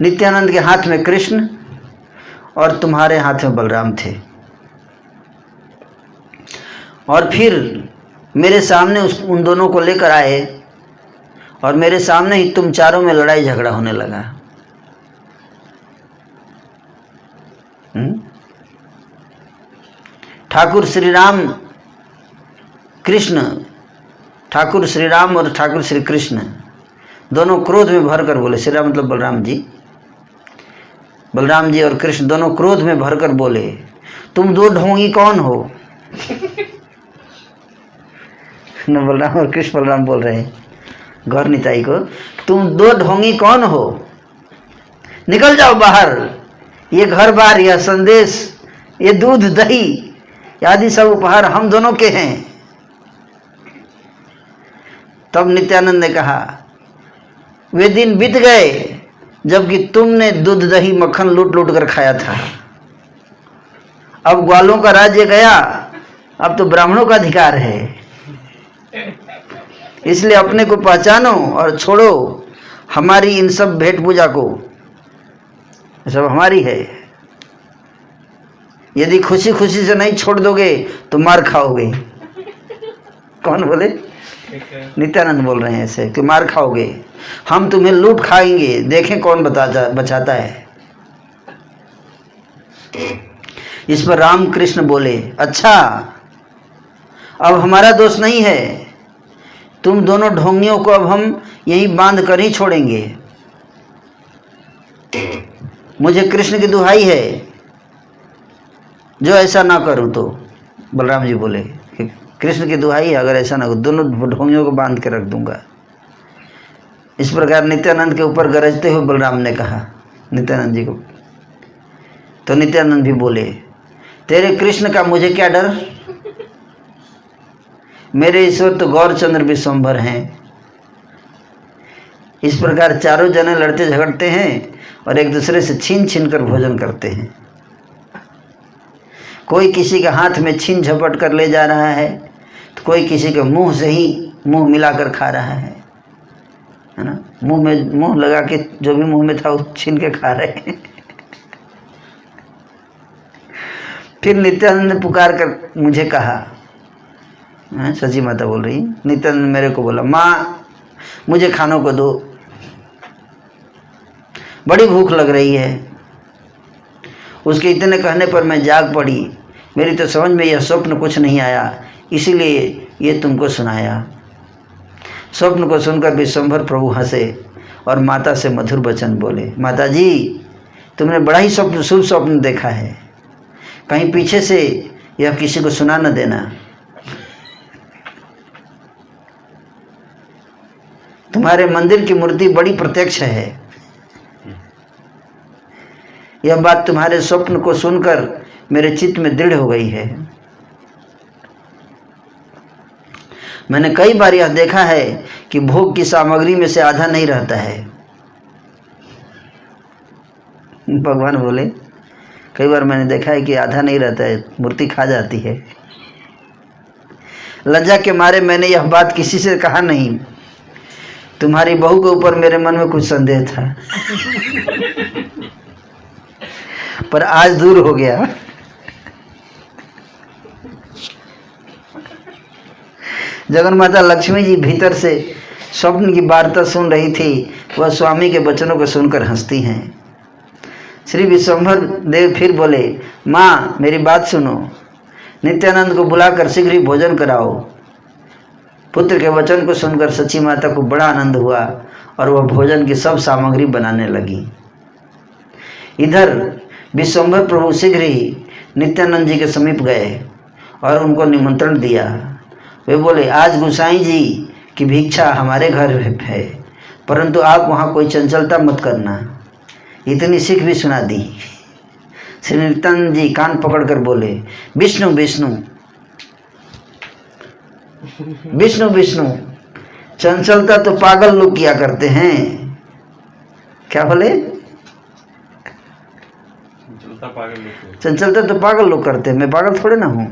नित्यानंद के हाथ में कृष्ण और तुम्हारे हाथ में बलराम थे। और फिर मेरे सामने उन दोनों को लेकर आए और मेरे सामने ही तुम चारों में लड़ाई झगड़ा होने लगा। ठाकुर श्री राम कृष्ण, ठाकुर श्री राम और ठाकुर श्री कृष्ण दोनों क्रोध में भरकर बोले। श्री राम मतलब बलराम जी, बलराम जी और कृष्ण दोनों क्रोध में भरकर बोले, तुम दो ढोंगी कौन हो? न बलराम और कृष्ण बलराम बोल रहे हैं गौर निताई को, तुम दो ढोंगी कौन हो? निकल जाओ बाहर। ये घर बार, यह संदेश, ये दूध दही आदि सब उपहार हम दोनों के हैं। तब नित्यानंद ने कहा, वे दिन बीत गए जबकि तुमने दूध दही मक्खन लूट लूट कर खाया था। अब ग्वालों का राज्य गया, अब तो ब्राह्मणों का अधिकार है। इसलिए अपने को पहचानो और छोड़ो हमारी इन सब भेंट पूजा को, सब हमारी है। यदि खुशी खुशी से नहीं छोड़ दोगे तो मार खाओगे। कौन बोले? नित्यानंद बोल रहे हैं ऐसे कि मार खाओगे, हम तुम्हें लूट खाएंगे, देखें कौन बचाता है। इस पर रामकृष्ण बोले, अच्छा अब हमारा दोष नहीं है, तुम दोनों ढोंगियों को अब हम यहीं बांध कर ही छोड़ेंगे। मुझे कृष्ण की दुहाई है, जो ऐसा ना करूं तो। बलराम जी बोले कि कृष्ण की दुहाई है, अगर ऐसा ना हो दोनों ढोंगियों को बांध के रख दूंगा। इस प्रकार नित्यानंद के ऊपर गरजते हुए बलराम ने कहा नित्यानंद जी को। तो नित्यानंद भी बोले, तेरे कृष्ण का मुझे क्या डर, मेरे ईश्वर तो गौरचंद्र विश्वम्भर हैं। इस प्रकार चारों जने लड़ते झगड़ते हैं और एक दूसरे से छीन छीन कर भोजन करते हैं। कोई किसी के हाथ में छीन झपट कर ले जा रहा है, तो कोई किसी के मुंह से ही मुंह मिलाकर खा रहा है ना। मुंह में मुंह लगा के जो भी मुंह में था वो छीन के खा रहे हैं। फिर नित्यानंद ने पुकार कर मुझे कहा, सची माता बोल रही, नित्यानंद मेरे को बोला, माँ मुझे खानों को दो, बड़ी भूख लग रही है। उसके इतने कहने पर मैं जाग पड़ी। मेरी तो समझ में यह स्वप्न कुछ नहीं आया, इसीलिए ये तुमको सुनाया। स्वप्न को सुनकर विश्वम्भर प्रभु हंसे और माता से मधुर वचन बोले, माता जी तुमने बड़ा ही शुभ स्वप्न देखा है, कहीं पीछे से यह किसी को सुना न देना। तुम्हारे मंदिर की मूर्ति बड़ी प्रत्यक्ष है। यह बात तुम्हारे स्वप्न को सुनकर मेरे चित्त में दृढ़ हो गई है। मैंने कई बार यह देखा है कि भोग की सामग्री में से आधा नहीं रहता है। भगवान बोले, कई बार मैंने देखा है कि आधा नहीं रहता है, मूर्ति खा जाती है। लज्जा के मारे मैंने यह बात किसी से कहा नहीं। तुम्हारी बहू के ऊपर मेरे मन में कुछ संदेह था, पर आज दूर हो गया। जगन माता लक्ष्मी जी भीतर से स्वप्न की वार्ता सुन रही थी। वह स्वामी के वचनों को सुनकर हंसती हैं। श्री विश्वम्भर देव फिर बोले, माँ मेरी बात सुनो, नित्यानंद को बुलाकर शीघ्र ही भोजन कराओ। पुत्र के वचन को सुनकर सची माता को बड़ा आनंद हुआ और वह भोजन की सब सामग्री बनाने लगी। इधर विश्वम्भर प्रभु शीघ्र ही नित्यानंद जी के समीप गए और उनको निमंत्रण दिया। वे बोले, आज गोसाई जी की भिक्षा हमारे घर है, परंतु आप वहाँ कोई चंचलता मत करना। इतनी सीख भी सुना दी। श्री नित्यानंद जी कान पकड़कर बोले, विष्णु विष्णु विष्णु विष्णु, चंचलता तो पागल लोग किया करते हैं। क्या बोले? चंचलता तो पागल लोग करते हैं, मैं पागल थोड़े ना हूं।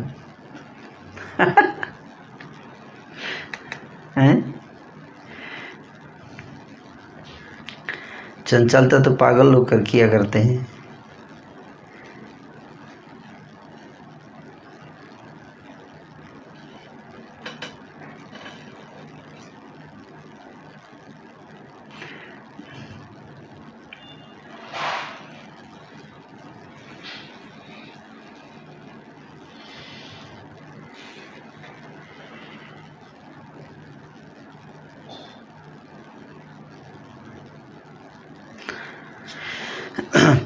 चंचलता तो पागल लोग किया करते हैं।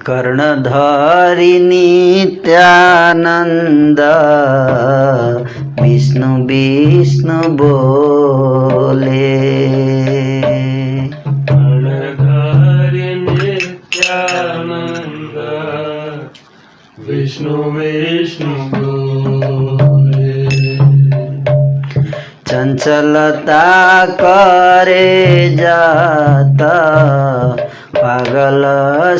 कर्णधारी नित्यानंद विष्णु विष्णु बोले। कर्णधारी नित्यानंद विष्णु विष्णु बोले। चंचलता करे जाता पागल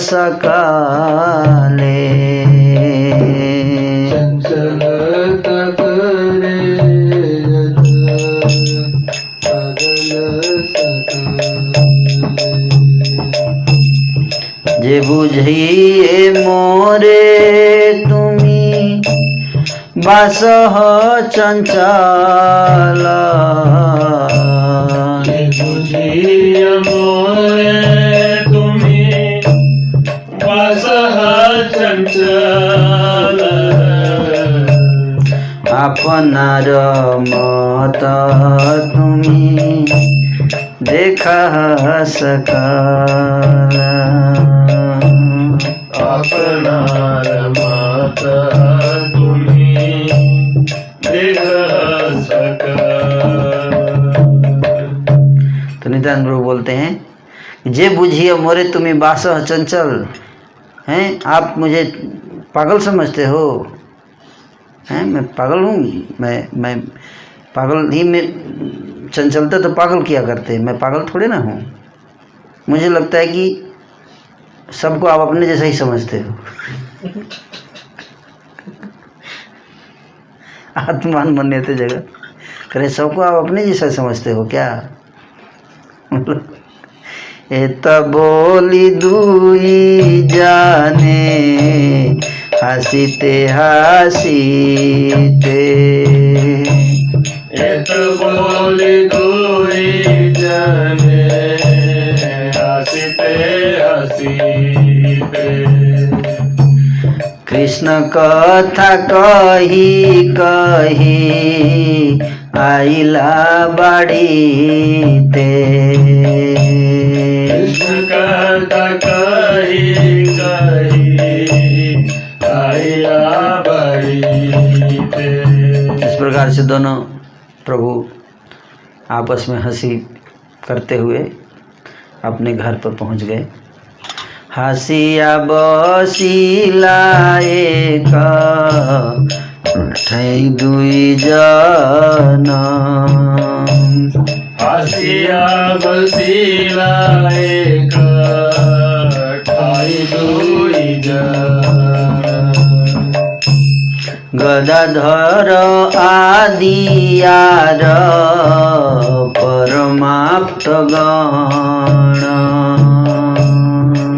सकाले। चंचलता करे पागल सकाले। जे बुझिए मोरे तुमी बासह चंचल। जे बुझिए मोरे चंचल। अपनार मत तुमी देखा सकल। अपनार मत तुमी देखा सकल। तो नित्यानंद प्रभु बोलते हैं, जे बुझिए मोरे तुम्हें बासह चंचल हैं। आप मुझे पागल समझते हो हैं? मैं पागल हूँ? मैं पागल ही में चंचलता तो पागल किया करते हैं, मैं पागल थोड़े ना हूँ। मुझे लगता है कि सबको आप अपने जैसा ही समझते हो। आत्मान मन्यते जगत, करे सबको आप अपने जैसा समझते हो क्या? एत बोली दुई जाने हसीते हसीते। एत बोली दुई जाने हसीते हसीते। कृष्ण कथा कही कही आइला बाड़ीते। कृष्ण कथा कही कही आइला बाड़ीते। इस प्रकार से दोनों प्रभु आपस में हंसी करते हुए अपने घर पर पहुंच गए। हसिया बसिला एक ठई दुई जना। हसिया बसिला एक ठाई दुई जना। गदाधर आदियार परमाप्त गण।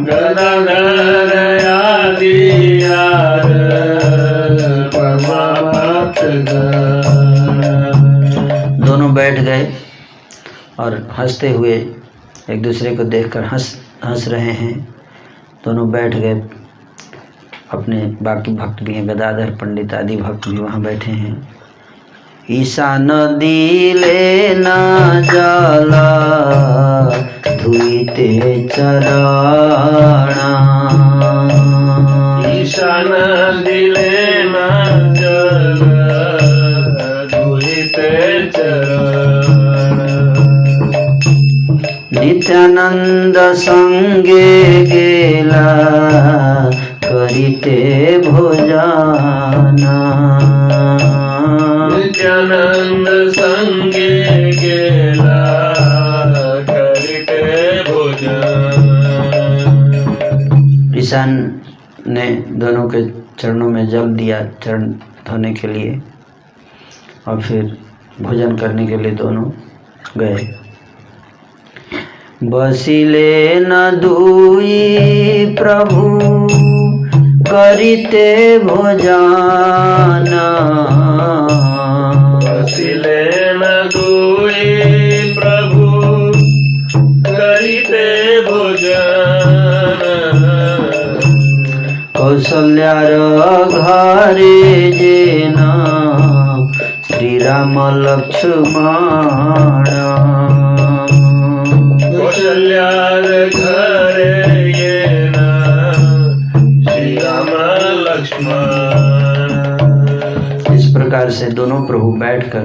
गदाधर आदियार परमाप्त गण। दोनों बैठ गए और हंसते हुए एक दूसरे को देखकर हंस रहे हैं। दोनों बैठ गए। अपने बाकी भक्त भी हैं, गदाधर पंडित आदि भक्त भी वहाँ बैठे हैं। ईशा नदी ले न जल धुईते चरणा ईशान दिले ना जल धुईते चरण नित्यानंद संगे गेला करिते भोजना नित्यानंद संगे गेला करिते भोजन। ईशान ने दोनों के चरणों में जल दिया चरण धोने के लिए और फिर भोजन करने के लिए दोनों गए। बसिले न दुई प्रभु करिते भोजना बसिले न दुई प्रभु करिते भोजन कौशल्यार घरे जेना श्री राम लक्ष्मण कौशल्यार घरे येना श्री राम लक्ष्मण। इस प्रकार से दोनों प्रभु बैठकर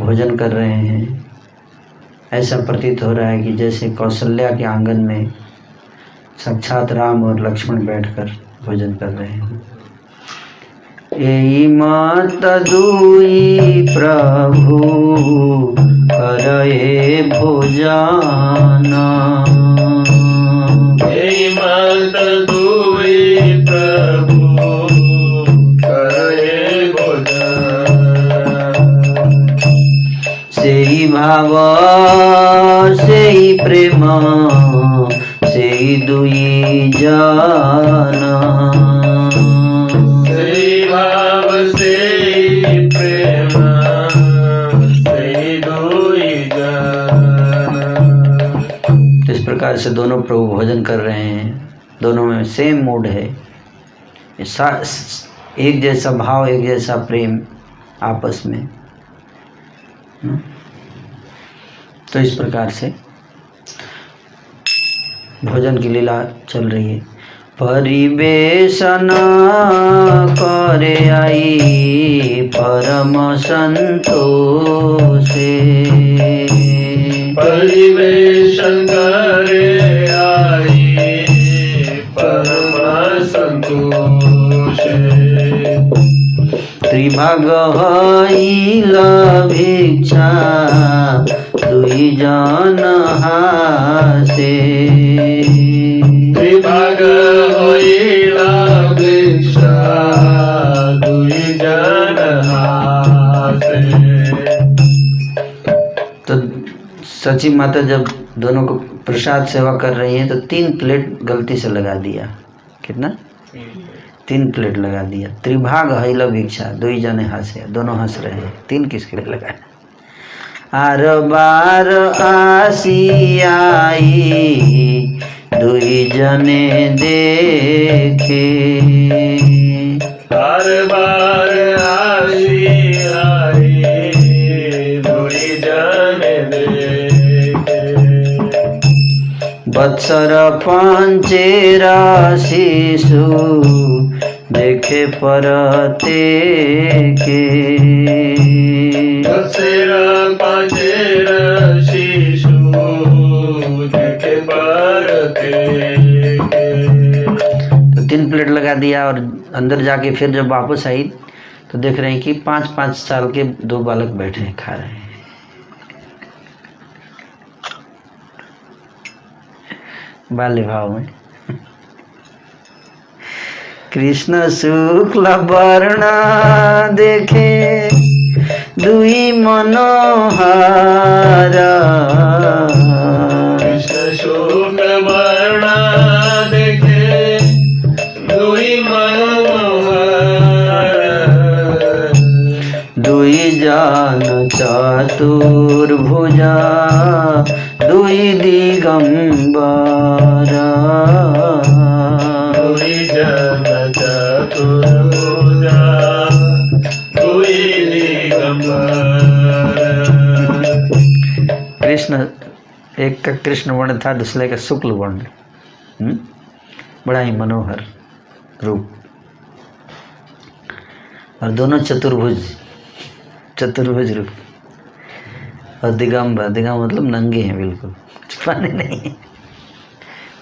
भोजन कर रहे हैं। ऐसा प्रतीत हो रहा है कि जैसे कौशल्या के आंगन में साक्षात राम और लक्ष्मण बैठकर भोजन कर रहे हैं। एई मत दुई प्रभु करए भोजना एई मत दुई प्रभु करए भोजन सेई भाव सेई प्रेम सेई दुई जाना सेई भाव सेई प्रेम सेई दुई जन। इस प्रकार से दोनों प्रभु भोजन कर रहे हैं। दोनों में सेम मूड है, एक जैसा भाव, एक जैसा प्रेम आपस में। तो इस प्रकार से भोजन की लीला चल रही है। परिवेशन करे आई परम संतोषे परिवेशन करे आई परम संतोषे त्रिभाग हईल भिक्षा दुई जन हासे त्रिभाग होइला भिक्षा दुई जन हासे। तो सची माता जब दोनों को प्रसाद सेवा कर रही हैं तो 3 प्लेट गलती से लगा दिया। कितना? 3 प्लेट लगा दिया। त्रिभाग हईल भिक्षा दुई जने हंसे, दोनों हंस रहे हैं। 3 किसके लिए लगाया? आर बार आसी आई दुई जने देखे हर बार आसी आई दुई जने देखे बत्सर पंचेरा शिशु देखे परते के बसेरा पाचेरा शिशु देखे परते के। तो 3 प्लेट लगा दिया और अंदर जाके फिर जब वापस आई तो देख रहे हैं कि 5-5 साल के 2 बालक बैठे हैं, खा रहे हैं। बाल्य भाव में कृष्ण शुक्ल वर्ण देखे दुई मनोहर कृष्ण शुक्ल वर्ण देखे दुई मनोहर दुई जन चतुर्भुजा दुई दिगंबर दुई जन चतुर्भुजा दुई दिगंबर। कृष्ण एक का कृष्ण वर्ण था, दूसरे का शुक्ल वर्ण। बड़ा ही मनोहर रूप, और दोनों चतुर्भुज रूप। और दिगंबर मतलब नंगे हैं बिल्कुल, कुछ पाने नहीं है,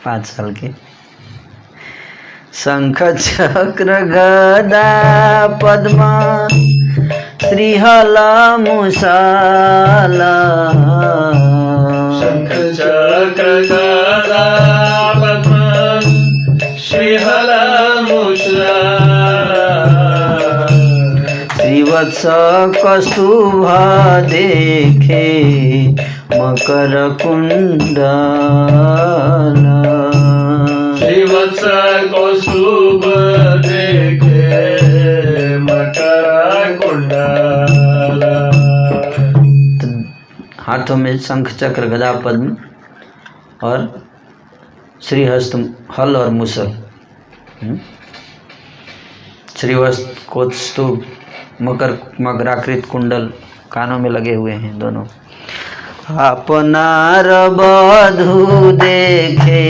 5 साल के। शंख चक्र गदा पद्मा श्रीहला मुसाला, शंख चक्र गदा पद्मा श्रीहला मुसाला, श्रीवत्स कस्तुभा देखे मकर कुंडला, श्रीवत्स कौस्तुभ देखे मकर कुंडला। हाथों में शंख चक्र गदा पद्म और श्रीहस्त हल और मुसल, श्रीवस्त कौस्तुभ मकराकृत कुंडल कानों में लगे हुए हैं दोनों। अपनार बधू देखे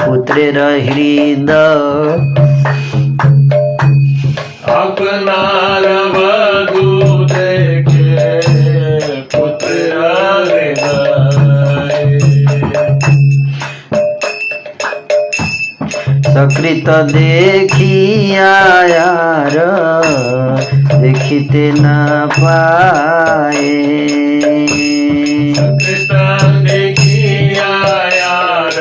पुत्रेर हृदय, अपनार वधू देखे पुत्र हृदय, सकृत देखिया यार देखिते न पाए, कृष्ण देखिया यार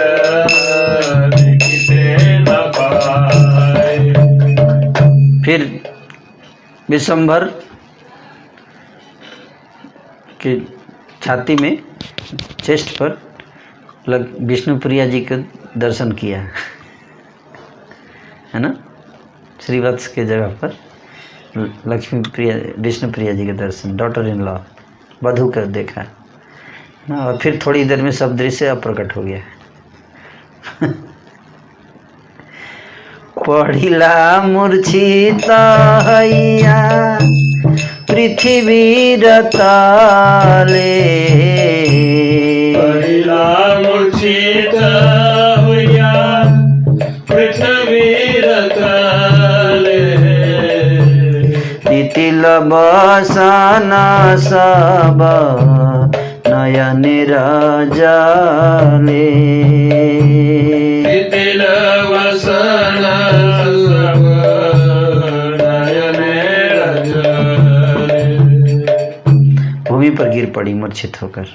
देखते न पाए। फिर विशंभर की छाती में, चेस्ट पर विष्णुप्रिया जी के दर्शन किया, है ना। श्रीवत्स के जगह पर लक्ष्मी प्रिया विष्णुप्रिया जी के दर्शन, डॉटर इन लॉ वधू कर देखा ना। और फिर थोड़ी देर में सब दृश्य अप्रकट हो गया। पढ़िला मूर्छित हैया पृथ्वी रताले, पढ़िला मूर्छित हैया पृथ्वी रताले, तितिल बसन सब नयन राजाले, तितिल बसन सब नयन राजाले। भूमि पर गिर पड़ी मूर्छित होकर।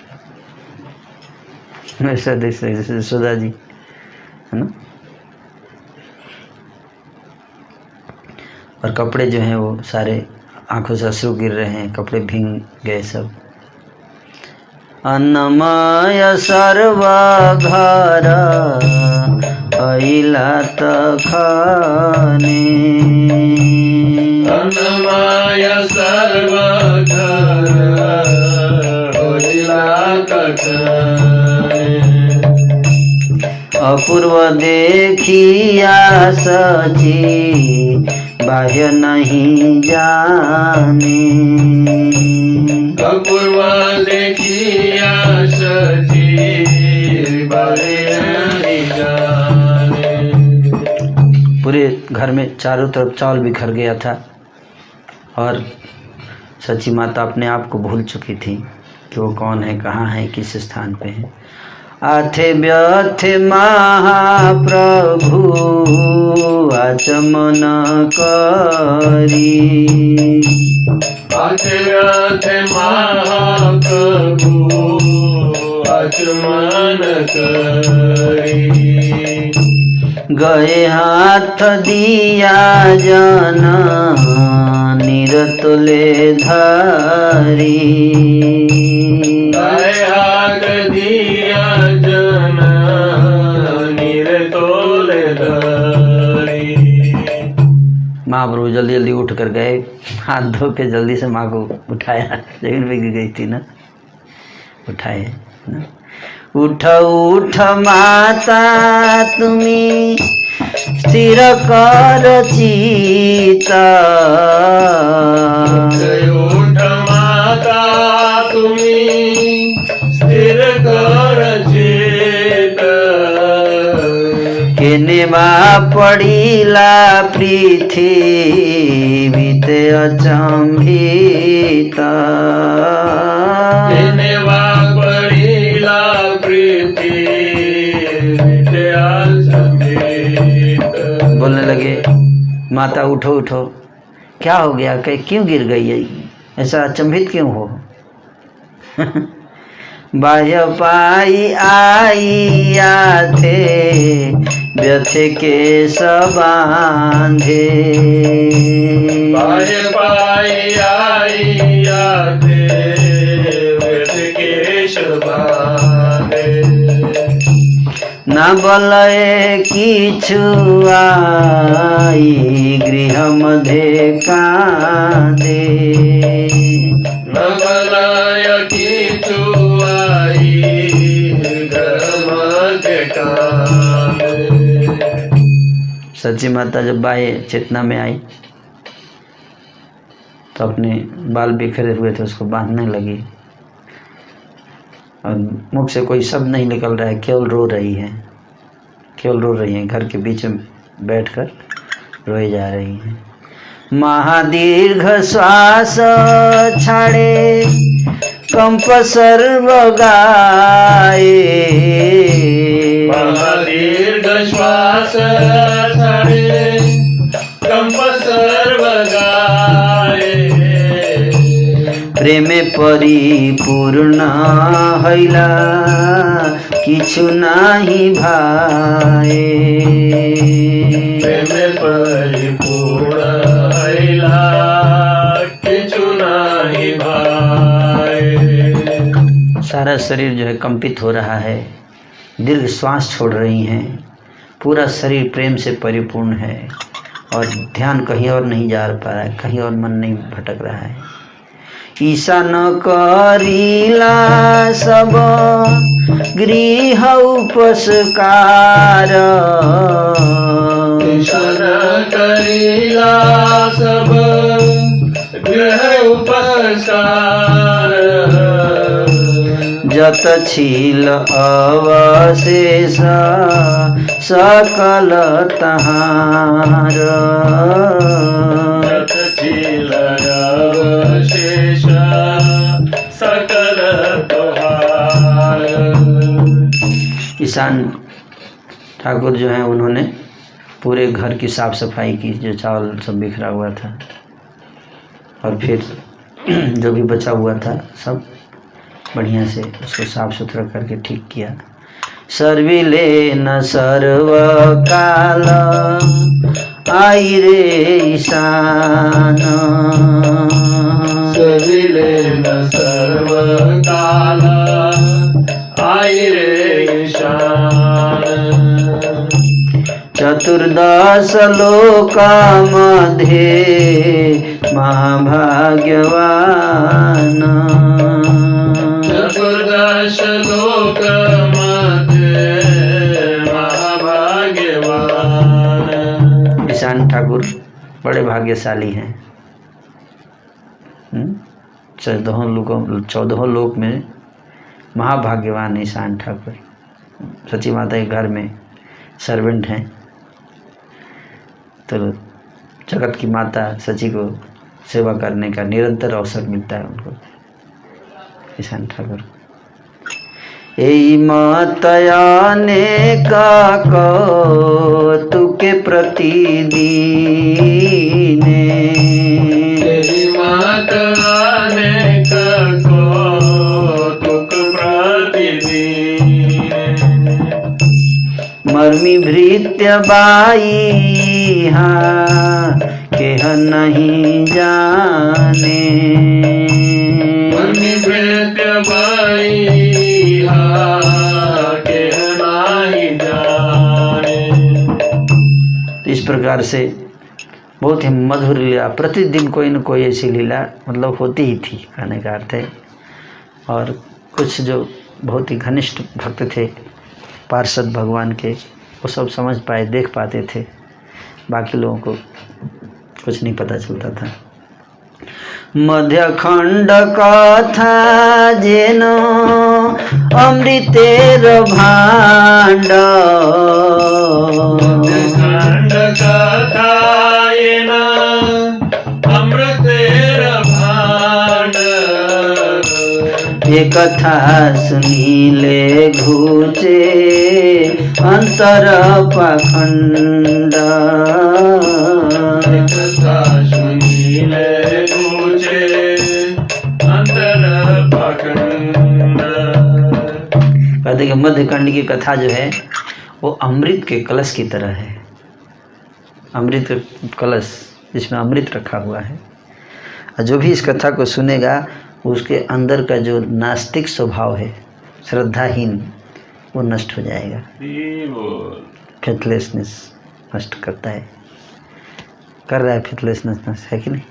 ऐसा देख जैसे यशोदा जी, है ना। और कपड़े जो हैं वो सारे आंखों से अश्रु गिर रहे हैं, कपड़े भींग गए सब। अन्नमय सर्वघर अइला तखने, अन्नमय सर्वघर अइला तखने, अपूर्व देखिया सची बाह्य नहीं जाने, अपूर्व देखिया सची बाह्य नहीं जाने। पूरे घर में चारों तरफ चावल बिखर गया था, और सची माता अपने आप को भूल चुकी थी कि वो कौन है, कहाँ है, किस स्थान पे है। आथे व्यथे महाप्रभु आचमन करी, आथे व्यथे महाप्रभु आचमन करी, गए हाथ दिया जन निरतुले धारी, गए हाथ दिया जन निरतुले धारी। महाप्रभु जल्दी जल्दी उठ कर गए, हाथ धो के जल्दी से माँ को उठाया, जमीन पे गिर गई थी ना, उठाए ना। उठ उठ माता तुम्ही स्थिर कर चिता, उठ माता तुम्ही स्थिर कर पड़िला पृथ्वीते अचंभित जेनेवा पड़िला पृथ्वीते अचंभित। बोलने लगे माता उठो उठो, क्या हो गया, कहीं क्यों गिर गई है, ऐसा अचंभित क्यों हो। बाह्य पाई आइया थे व्यथे के सबांधे। बाह्य पाई आइया थे व्यथे के सबांधे। न बलय किछु आई गृह मध्य कांधे। न बलय किछु आई गृह मध्य कांधे। सच्ची माता जब बाह्य चेतना में आई तो अपने बाल बिखरे हुए थे उसको बांधने लगी और मुख से कोई शब्द नहीं निकल रहा है, केवल रो रही है, केवल रो रही है। घर के बीच में बैठकर रोई जा रही है। महादीर्घ श्वास छाड़े कंप सर्व गाए। महादीर्घ श्वास छाड़े कंप सर्व गाए। प्रेमे परिपूर्ण हैला किछु नाही भाए। प्रेमे परिपूर्ण हैला किछु नाही भाए। सारा शरीर जो है कंपित हो रहा है, दीर्घ श्वास छोड़ रही हैं, पूरा शरीर प्रेम से परिपूर्ण है और ध्यान कहीं और नहीं जा पा रहा है, कहीं और मन नहीं भटक रहा है। ईसा न करीला सब गृह उपस्कार। ईसा न करीला सब गृह उपस्कार। जत छील अवशेष सकल तहार। जत छील अवशेष सकल तहार। ईशान ठाकुर जो हैं उन्होंने पूरे घर की साफ सफाई की, जो चावल सब बिखरा हुआ था और फिर जो भी बचा हुआ था सब बढ़िया से उसको साफ सुथरा करके ठीक किया। सर्विले न सर्व काल आई रे ईशान। सर्विले न सर्व काल आई रे ईशान। चतुर्दश लोक मध्ये महाभाग्यवान। चतुर्दश लोक मध्ये महाभाग्यवान। ईशान ठाकुर बड़े भाग्यशाली हैं। 14 लोक में महाभाग्यवान ईशान ठाकुर। सची माता के घर में सर्वेंट हैं तो जगत की माता सची को सेवा करने का निरंतर अवसर मिलता है उनको। ईशान ठाकुर एई मतयाने का कौतुके प्रतिदीने। तेरी माताने का कौतुक प्रतिदीन। मर्मी भृत्य बाई केह नहीं जाने। मर्मी भृत्य बाई केह नहीं जाने। इस प्रकार से बहुत ही मधुर लीला, प्रतिदिन कोई न कोई ऐसी लीला मतलब होती ही थी, कहने का अर्थ है। और कुछ जो बहुत ही घनिष्ठ भक्त थे पार्षद भगवान के, वो सब समझ पाए, देख पाते थे, बाकी लोगों को कुछ नहीं पता चलता था। मध्यखंड कथा जेन अमृतेर भाण्ड खंड कथायेन अमृतेर भाण्ड ये कथा सुनीले घुचे अंतर पाखंड कथा सुनीले घुचे अंतर पाखंड। कहते कि मध्यखंड की कथा जो है वो अमृत के कलश की तरह है। अमृत कलश जिसमें अमृत रखा हुआ है, और जो भी इस कथा को सुनेगा उसके अंदर का जो नास्तिक स्वभाव है, श्रद्धाहीन, वो नष्ट हो जाएगा। फेथलेसनेस नष्ट करता है, कर रहा है फेथलेसनेस, है कि नहीं?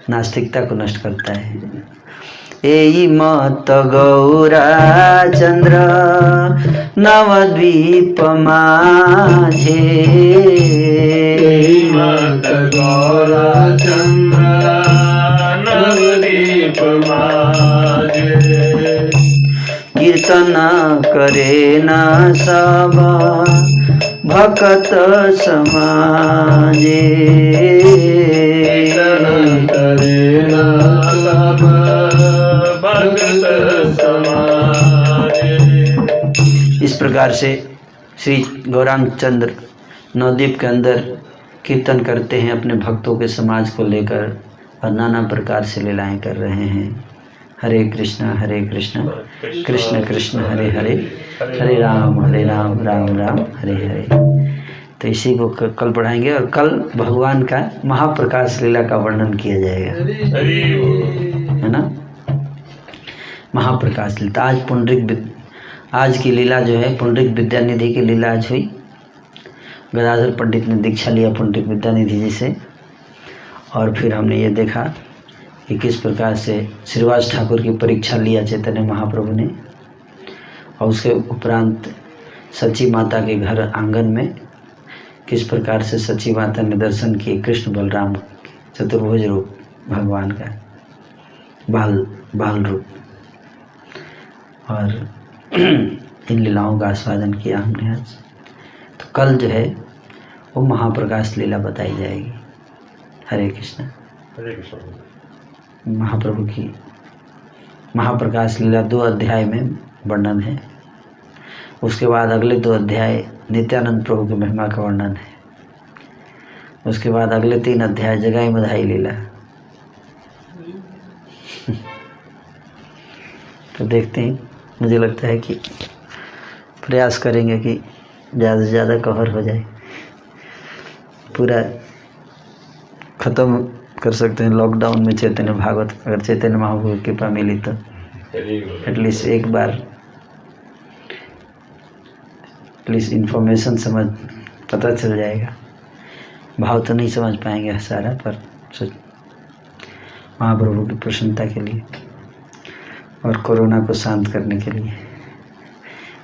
नास्तिकता को नष्ट करता है। एई मत गौरा चंद्र नवद्वीप माझे, मत गौरा चंद्र नवदीप माझे, कीर्तन करे न सब भक्त समाजे, करे न सब भक्त समाजे। इस प्रकार से श्री गौरांग चंद्र नवद्वीप के अंदर कीर्तन करते हैं अपने भक्तों के समाज को लेकर, और नाना प्रकार से लीलाएं कर रहे हैं। हरे कृष्ण कृष्ण कृष्ण हरे हरे, हरे राम राम राम हरे हरे। तो इसी को कल पढ़ाएंगे, और कल भगवान का महाप्रकाश लीला का वर्णन किया जाएगा, है ना? महाप्रकाश लीला। आज की लीला जो है पुंडरीक विद्यानिधि की लीला आज हुई। गदाधर पंडित ने दीक्षा लिया पुंडरीक विद्यानिधि जी से, और फिर हमने ये देखा कि किस प्रकार से श्रीवास ठाकुर की परीक्षा लिया चैतन्य महाप्रभु ने, और उसके उपरांत सची माता के घर आंगन में किस प्रकार से सची माता ने दर्शन किए कृष्ण बलराम चतुर्भुज रूप भगवान का बाल रूप, और इन लीलाओं का आस्वादन किया हमने आज। तो कल जो है वो महाप्रकाश लीला बताई जाएगी। हरे कृष्ण। महाप्रभु की महाप्रकाश लीला 2 अध्याय में वर्णन है। उसके बाद अगले 2 अध्याय नित्यानंद प्रभु की महिमा का वर्णन है। उसके बाद अगले 3 अध्याय जगाई बधाई लीला। तो देखते हैं, मुझे लगता है कि प्रयास करेंगे कि ज़्यादा से ज़्यादा कवर हो जाए, पूरा ख़त्म कर सकते हैं लॉकडाउन में चैतन्य भागवत। अगर चैतन्य महाप्रभु की कृपा मिली तो एटलीस्ट एक बार एटलीस्ट इन्फॉर्मेशन पता चल जाएगा। भाव तो नहीं समझ पाएंगे सारा, पर महाप्रभु की प्रसन्नता के लिए और कोरोना को शांत करने के लिए,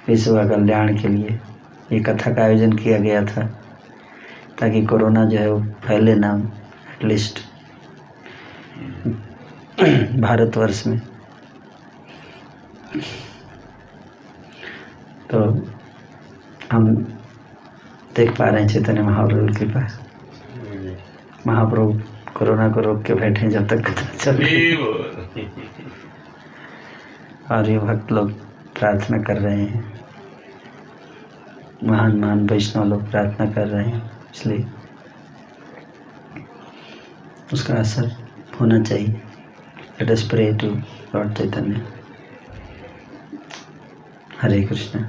विश्व का कल्याण के लिए ये कथा का आयोजन किया गया था, ताकि कोरोना जो है वो फैले ना, एटलीस्ट भारतवर्ष में। तो हम देख पा रहे हैं चैतन्य महाप्रभु की कृपा। महाप्रभु कोरोना को रोक के बैठे जब तक कथा चल रही, और ये भक्त लोग प्रार्थना कर रहे हैं, महान महान वैष्णव लोग प्रार्थना कर रहे हैं, इसलिए उसका असर होना चाहिए। Let us pray to lord Chaitanya. Hare Krishna.